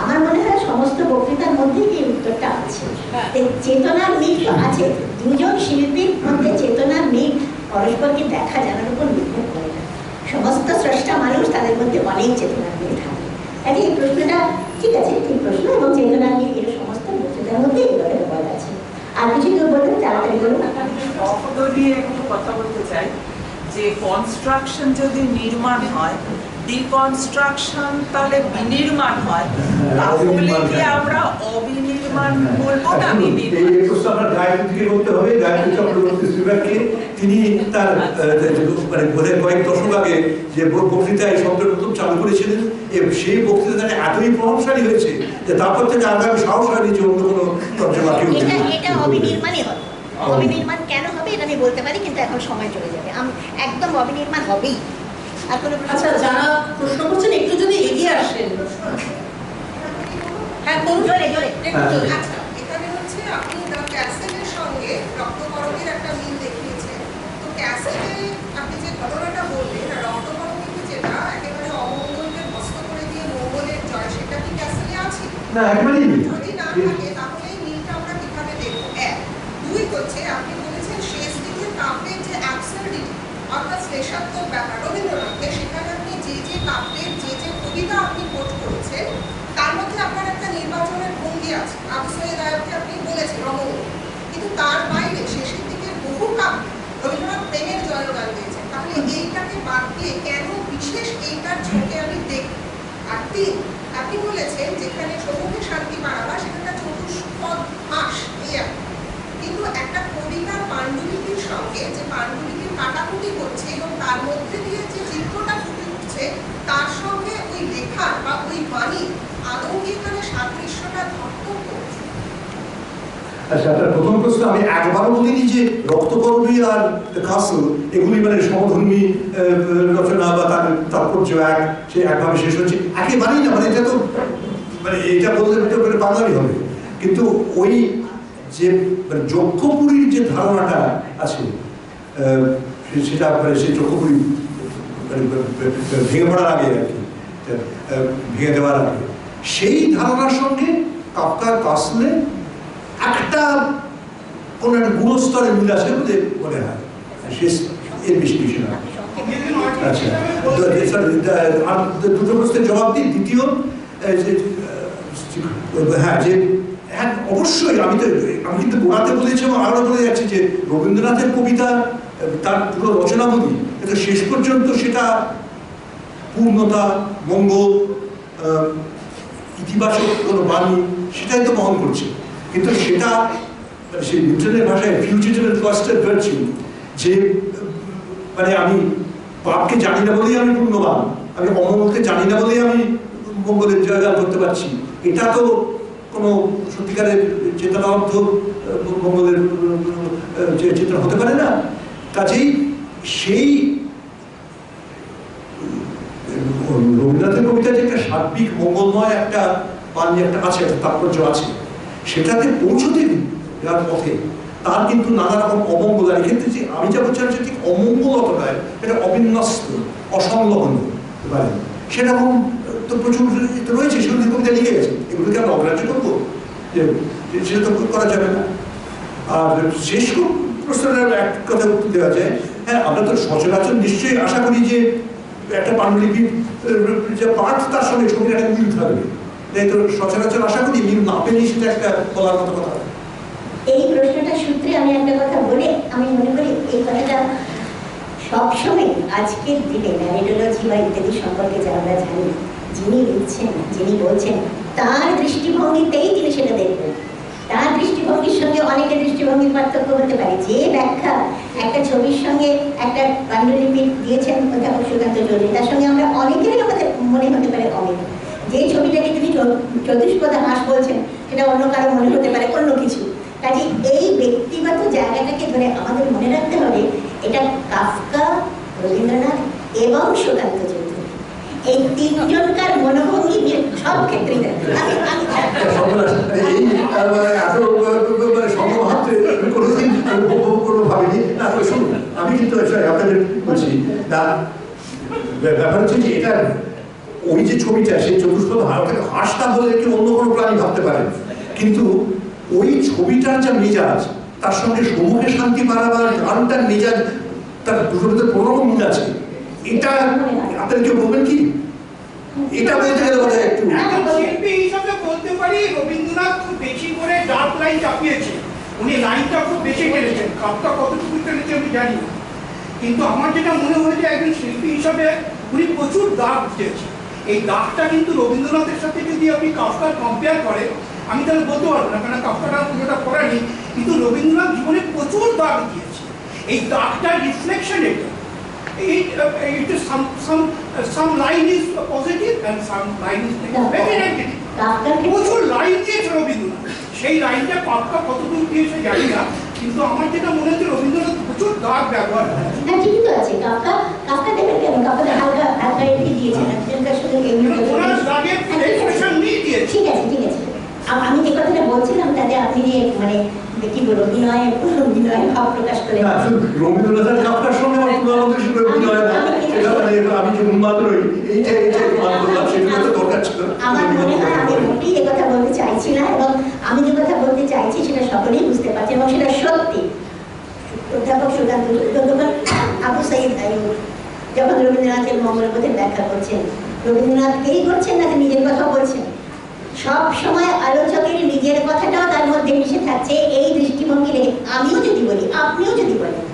Speaker 1: আমার মনে হয় সমস্ত বক্তৃতার মধ্যেই এই উত্তরটা আছে। চেতনার মিল তো আছে, দুজন শিল্পীর মধ্যে চেতনার মিল পরস্পরকে দেখা জানার উপর নির্ভর করে না। সমস্ত স্রষ্টা মানুষ, তাদের মধ্যে অনেক চেতনার মিল থাকে। কাজে এই প্রশ্নটা ঠিক আছে, ঠিক প্রশ্ন, এবং চেতনার মিল এর সমস্ত বক্তৃতার মধ্যে এই কথা বলা আছে। আর কিছু কেউ বলবেন? তাড়াতাড়ি বলুন।
Speaker 6: নিয়ে একটু কথা বলতে চাই যে কনস্ট্রাকশন যদি নির্মাণ হয়, ডিকনস্ট্রাকশন তাহলে বিনির্মাণ হয়, তাহলে কি আমরা অবিনির্মাণ বলবো না বিনির্মাণ?
Speaker 3: এই প্রশ্ন আমরা গায়ত্রীকে করতে হবে। গায়ত্রী চক্রবর্তী শ্রীবাককে, তিনি তার মানে বোধহয় কয়েক দশক আগে যে বক্তৃতায় এই শব্দের প্রথম চালু করেছিলেন, সেই বক্তৃতা এতই প্রভাবশালী হয়েছে যে তারপর থেকে আগামী সাহস হয়নি যে অন্য কোনো তর্জমা কেউ।
Speaker 1: এটা অবিনির্মাণই হবে। অবিনির্মাণ কেন হবে এটা আমি বলতে পারি, কিন্তু এখন সময় চলে যাবে। একদম অবিনির্মাণ হবেই। আর কোনো
Speaker 5: আচ্ছা, যারা প্রশ্ন করছেন একটু যদি এগিয়ে আসেন। হ্যাঁ, কোন
Speaker 1: জোরে জোরে।
Speaker 7: আচ্ছা, এখানে হচ্ছে আপনি দ্য ক্যাসেলের সঙ্গে রক্তকরণের একটা মিল দেখিয়েছেন। তো ক্যাসেলে আপনি যে ঘটনাটা বললেন, রক্তকরণীতে যেটা একেবারে অমঙ্গলকে ভস্ম করে দিয়ে মঙ্গলের জয়, সেটা কি ক্যাসেলে আছে?
Speaker 3: না, একেবারেই নেই।
Speaker 7: যদি না থাকে তাহলে এই মিলটা আমরা কিভাবে দেখবো? এক। দুই হচ্ছে আপনি বলেছেন শেষ দিকে কাব্যের যে অ্যাবসার্ডিটি অর্থাৎ শ্লেষাত্মক ব্যাপার রবীন্দ্রনাথের, সেখানে আপনি যে কাব্যের যে কবিতা আপনি কোট করেছেন, তার মধ্যে আপনার একটা নির্বাচনের ভঙ্গি আছে। আবু সৈয়দ আয়বকে আপনি বলেছেন রমণী, কিন্তু তার বাইরে শেষের দিকে বহু কাব্য রবীন্দ্রনাথ প্রেমের জয়গান দিয়েছেন। তাহলে এইটাকে বাদ দিয়ে কেন বিশেষ এইটার ঝোঁকে আমি দেখি? আর তিন, আপনি বলেছেন যেখানে সমুখে শান্তি পাড়াবা সেখানে চতুষ্পদ হাস, কিন্তু একটা কবিতার পাণ্ডুলিপির সঙ্গে যে পাণ্ডুলিপির কাটাকুটি হচ্ছে এবং তার মধ্যে দিয়ে যে চিত্রটা ফুটে উঠছে, তার সঙ্গে ওই লেখার বা ওই বাণী আদৌ কি এখানে সাদৃশ্যটা ধর্তব্য?
Speaker 3: আচ্ছা, আপনার প্রথম প্রশ্ন, আমি একবারও বলিনি যে রক্তকরণী আর কাসল এগুলি মানে সমধর্মী রচনা বা তার তাৎপর্য সে একভাবে শেষ হচ্ছে, একেবারেই না। মানে এটা তো মানে এটা বলতে বাঙালি হবে, কিন্তু ওই যে মানে যক্ষপুরীর যে ধারণাটা আছে, সেটা মানে সেই যক্ষপুরী ভেঙে পড়ার আগে আর কি, ভেঙে দেওয়ার আগে, সেই ধারণার সঙ্গে কাফকার কাসলে একটা কোন একটা গুণস্তরে মিল আছে বলে মনে হয়। শেষ এর বেশি কিছু না। আচ্ছা, দুটো প্রশ্নের জবাব দিই। দ্বিতীয়, হ্যাঁ, যে হ্যাঁ অবশ্যই আমি কিন্তু গোড়াতে বলেছি এবং আরো বলে যাচ্ছি যে রবীন্দ্রনাথের কবিতা, তার পুরো রচনাবলী, কিন্তু শেষ পর্যন্ত সেটা পূর্ণতা, মঙ্গল, ইতিবাচক কোনো বাণী সেটাই তো বহন করছে। কিন্তু সেটা সেই নিউটনের ভাষায় ফিউজিটিভ ক্লাস্টার ভার্চু, যে মানে আমি পাপকে জানি না বলেই আমি পূর্ণবান, আমি অমঙ্গলকে জানি না বলেই আমি মঙ্গলের জয়গান করতে পারছি, এটা তো কোনো সত্যিকারের চেতনাবদ্ধ মঙ্গলের যে চেতনা হতে পারে না। কাজেই সেই রবীন্দ্রনাথের কবিতা যে একটা সার্বিক মঙ্গলময় একটা বাণী একটা আছে, একটা তাৎপর্য আছে, সেটাতে পৌঁছতে যাওয়ার পথে তার কিন্তু নানা রকম অমঙ্গল, আর এক্ষেত্রে যে আমি যা বলছিলাম সে ঠিক অমঙ্গল অত নয়, এটা অবিন্যস্ত অসংলগ্ন পারেন, সেরকম তো প্রচুর রয়েছে, সেগুলো কবিতা লিখে গেছে, এগুলোকে আমরা অগ্রাহ্য করবো যে সেটা তো করা যাবে না। আর শেষ প্রশ্নের এক কথা উত্তর দেওয়া যায়, হ্যাঁ আমরা তো সচরাচর নিশ্চয়ই আশা করি যে একটা পাণ্ডুলিপির যে পাঠ তার সঙ্গে ছবির একটা মিল থাকবে, তাই তো সচরাচর আশা করি মিল না পেলেই সেটা একটা বলার মতো কথা।
Speaker 1: এই প্রশ্নটা সূত্রে আমি একটা কথা বলে আমি মনে করি এই কথাটা সবসময় আজকের দিনে ম্যারিডোলজি বা ইত্যাদি সম্পর্কে যা আমরা জানি, যিনি লিখছেন যিনি বলছেন তার দৃষ্টিভঙ্গিতেই তিনি সেটা দেখবেন। তার দৃষ্টিভঙ্গির সঙ্গে অনেকের দৃষ্টিভঙ্গির পার্থক্য হতে পারে। যে ব্যাখ্যা একটা ছবির সঙ্গে একটা পাণ্ডুলিপি দিয়েছেন অধ্যাপক সুকান্ত চৌধুরী, তার সঙ্গে আমরা অনেকেরই আমাদের মনে হতে পারে অনেক। যে ছবিটাকে তিনি চতুষ্পদা হাঁস বলছেন সেটা অন্য কারো মনে হতে পারে অন্য কিছু। কাজে এই ব্যক্তিগত জায়গাটাকে ধরে আমাদের মনে রাখতে হবে এটা কাফকা, রবীন্দ্রনাথ এবং সুকান্ত চৌধুরী, এই তিনজনকার মনোভঙ্গি সব ক্ষেত্রেই
Speaker 3: আমি কিন্তু আপনাদের বলছি ব্যাপার হচ্ছে যে এটা ওই যে ছবিটা সেই চতুষ্পদ হাঁসটা বলে কি অন্য কোনো প্রাণী ভাবতে পারেন, কিন্তু ওই ছবিটার যা মেজাজ তার সঙ্গে সমুখে শান্তি পাড়াবার গানটার মেজাজ তার দুটোর মধ্যে কোনো রকম মিল আছে। এটা আপনারা কেউ বলবেন কি? এটা বলতে গেলে বোধ হয় একটু
Speaker 8: শিল্পী হিসাবে বলতে পারি রবীন্দ্রনাথ খুব বেশি করে ডার্ক লাইন চাপিয়েছে, উনি লাইনটা খুব বেশি টেনেছেন। কাফকা কতটুকু টেনেছে আমি জানি না, কিন্তু আমার যেটা মনে হয়েছে একজন শিল্পী হিসাবে উনি প্রচুর দাগ দিয়েছেন। এই দাগটা কিন্তু রবীন্দ্রনাথের সাথে যদি আপনি কাফকার কম্পেয়ার করেন, আমি তাহলে বলতে পারবো না, কারণ কাফকাটা পুরোটা পড়ানি, কিন্তু রবীন্দ্রনাথ জীবনে প্রচুর দাগ দিয়েছে। এই দাগটার রিফ্লেকশন এটা, some line is positive and some line is very negative. প্রচুর লাইন দিয়েছে রবীন্দ্রনাথ, সেই লাইনটা কাফকা কতদূর দিয়েছে জানি না, কিন্তু আমার যেটা মনে হচ্ছে রবীন্দ্রনাথ প্রচুর দাগ ব্যবহার করে।
Speaker 1: হ্যাঁ ঠিকই তো আছে, কাফকা দেবেন কেন, কাফকা হালকা হালকা এটি দিয়েছেন, এটার সঙ্গে
Speaker 8: ওনার দাগের এক্সপ্রেশন নিয়ে দিয়েছে।
Speaker 1: ঠিক আছে ঠিক আছে। আমি যে কথাটা বলছিলাম তাতে আপনি যে মানে কি বলবো বিনয় ভাব প্রকাশ করে
Speaker 3: রবীন্দ্রনাথের কাফকার সঙ্গে আমার তুলনা শুরু বিনয় না, সেটা মানে আমি যে উন্মাদরই এইটা বললাম সেটা তো দরকার ছিল।
Speaker 1: আমার মনে হয় আমি মোটেই এ কথা বলতে চাইছি না, এবং আমি যে কথা বলতে চাইছি সেটা সকলেই বুঝতে পারছে এবং সেটা সত্যি। অধ্যাপক সুকান্ত আবু সাইদ আইয়ুব যখন রবীন্দ্রনাথের মঙ্গলপথের ব্যাখ্যা করছেন, রবীন্দ্রনাথকেই করছেন না নিজের কথা বলছেন, সব সময় আলোচকের নিজের কথাটাও তার মধ্যে মিশে থাকছে এই দৃষ্টিভঙ্গি রেখে। আমিও যদি বলি, আপনিও যদি বলেন,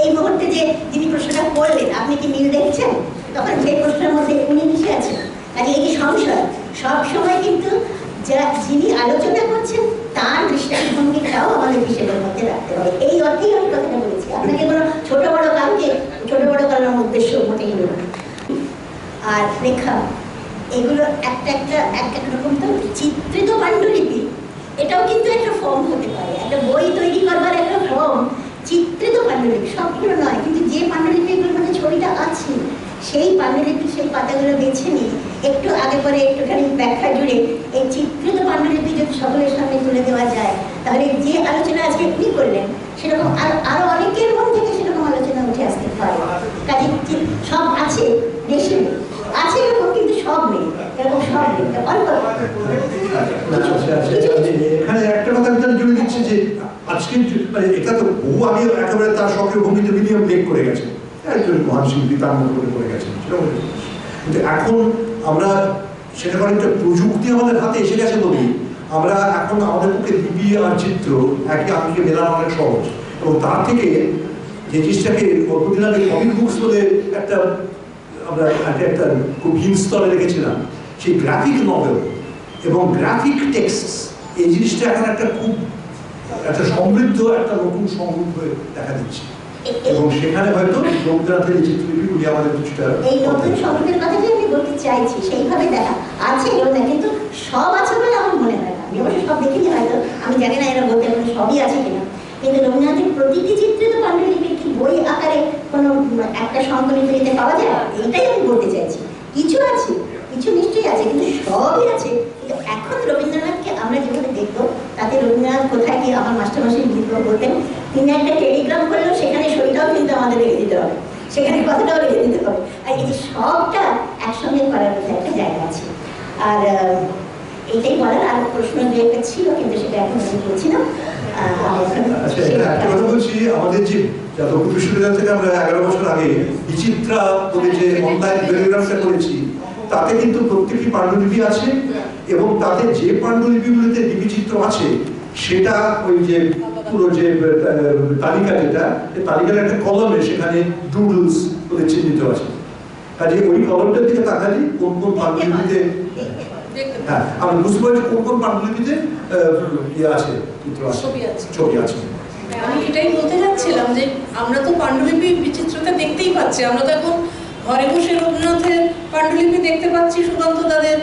Speaker 1: এই মুহূর্তে যে যিনি প্রশ্নটা করলেন আপনি কি মিল দেখছেন, তখন সেই প্রশ্নের মধ্যে উনি মিশে আছেন। কাজে এই যে সংশয় সব সময় কিন্তু যা যিনি আলোচনা করছেন তার দৃষ্টিভঙ্গিটাও আমাদের হিসেবের মধ্যে রাখতে হবে। এই অর্থেই আমি কথাটা বলেছি, আপনাকে কোনো ছোট বড় কাউকে ছোট বড় করার উদ্দেশ্য মোটেই নয়। আর লেখা এগুলো একটা রকম তো চিত্রিত পাণ্ডুলিপি, এটাও কিন্তু একটা ফর্ম হতে পারে, একটা বই তৈরি করবার একটা ফর্ম চিত্রিত পাণ্ডুলিপি, সবগুলো নয়, কিন্তু যে পাণ্ডুলিপিগুলোর মধ্যে ছবিটা আছে সেই পাণ্ডুলিপির সেই পাতাগুলো বেছে নিয়ে একটু আগে পরে একটুখানি ব্যাখ্যা জুড়ে এই চিত্রিত পাণ্ডুলিপি যদি সকলের সামনে তুলে দেওয়া যায়, তাহলে যে আলোচনা আজকে উনি করলেন সেরকম আরো অনেকের মন থেকে সেরকম আলোচনা উঠে আসতে পারে। কাজে সব আছে, বেশি আছে এরকম, কিন্তু সব নেই, এরকম সব নেই, অল্প।
Speaker 3: এখানে একটা কথা আমি জুড়ে দিচ্ছি যে আজকে এটা তো বহু আগে একেবারে তার সক্রিয় ভূমিতে উইলিয়াম ব্লেক করে গেছেন, একজন মহান শিল্পী তার মতো করে গেছেন, কিন্তু এখন আমরা সেটা অনেকটা প্রযুক্তি আমাদের হাতে এসে গেছে বলি আমরা এখন আমাদের পক্ষে লিপি আর চিত্র একে আঁকিকে মেলানো অনেক সহজ, এবং তার থেকে যে জিনিসটাকে অল্পদিন আগে কমিক বুকস বলে একটা আমরা একটা খুব হিম স্তরে রেখেছিলাম, সেই গ্রাফিক নভেল এবং গ্রাফিক টেক্সট, এই জিনিসটা এখন একটা খুব একটা সমৃদ্ধ একটা নতুন সংরূপ হয়ে দেখা দিচ্ছে। এবং সেখানে হয়তো রবীন্দ্রনাথের এই চিত্রলিপিগুলি আমাদের কিছুটা
Speaker 1: এই নতুন সংগীতের কথাটি আমি বলতে চাইছি, সেইভাবে দেখা আছে রবীন্দ্রনাথ, কিন্তু সব আছে বলে আমার মনে হয় না। আমি অবশ্য সব দেখিনি, হয়তো আমি জানি না এরা বলতে পারে সবই আছে কিনা, কিন্তু রবীন্দ্রনাথের প্রতিটি চিত্রে তো পাণ্ডুলিপির কি বই আকারে কোনো একটা সংকলিত দিতে পাওয়া যায়, এইটাই আমি বলতে চাইছি। কিছু আছে, কিছু নিশ্চয়ই আছে, কিন্তু সবই আছে। কিন্তু এখন রবীন্দ্রনাথকে আমরা যেভাবে দেখবো, তাতে রবীন্দ্রনাথ কোথায় গিয়ে আমার মাস্টারমশাই বলতেন, তিনি একটা টেলিগ্রাম করলেও সেখানে সইটাও কিন্তু আমাদের রেখে দিতে হবে, সেখানে কথাটাও রেখে দিতে হবে। আর এই যে সবটা একসঙ্গে করার মধ্যে একটা জায়গা আছে। আর এইটাই বলার, আর প্রশ্ন যে একটা ছিল কিন্তু সেটা এখন আমি বলছি না।
Speaker 3: আচ্ছা, একটা কথা বলছি, আমাদের যে যাদবপুর বিশ্ববিদ্যালয় থেকে আমরা 11 বছর আগে বিচিত্রা বলে যে অনলাইন টেলিগ্রামটা করেছি, তাতে কিন্তু প্রত্যেকটি পাণ্ডুলিপি আছে, এবং তাতে যে পাণ্ডুলিপিগুলিতে লিপিচিত্র আছে সেটা ওই যে পুরো যে তালিকা, যেটা তালিকার একটা কলমে সেখানে ডুডলস বলে চিহ্নিত আছে। কাজে ওই কলমটার দিকে তাকালে কোন কোন পাণ্ডুলিপিতে, হ্যাঁ আমি বুঝতে পারছি কোন কোন পাণ্ডুলিপিতে ইয়ে আছে, চিত্র আছে, ছবি আছে।
Speaker 5: আমি এটাই বলতে যাচ্ছিলাম যে আমরা তো পাণ্ডুলিপি বিচিত্রতা দেখতেই পাচ্ছি, আমরা তো এখন ঘরে বসে রবীন্দ্রনাথের পাণ্ডুলিপি দেখতে পাচ্ছি, সুকান্ত দাদের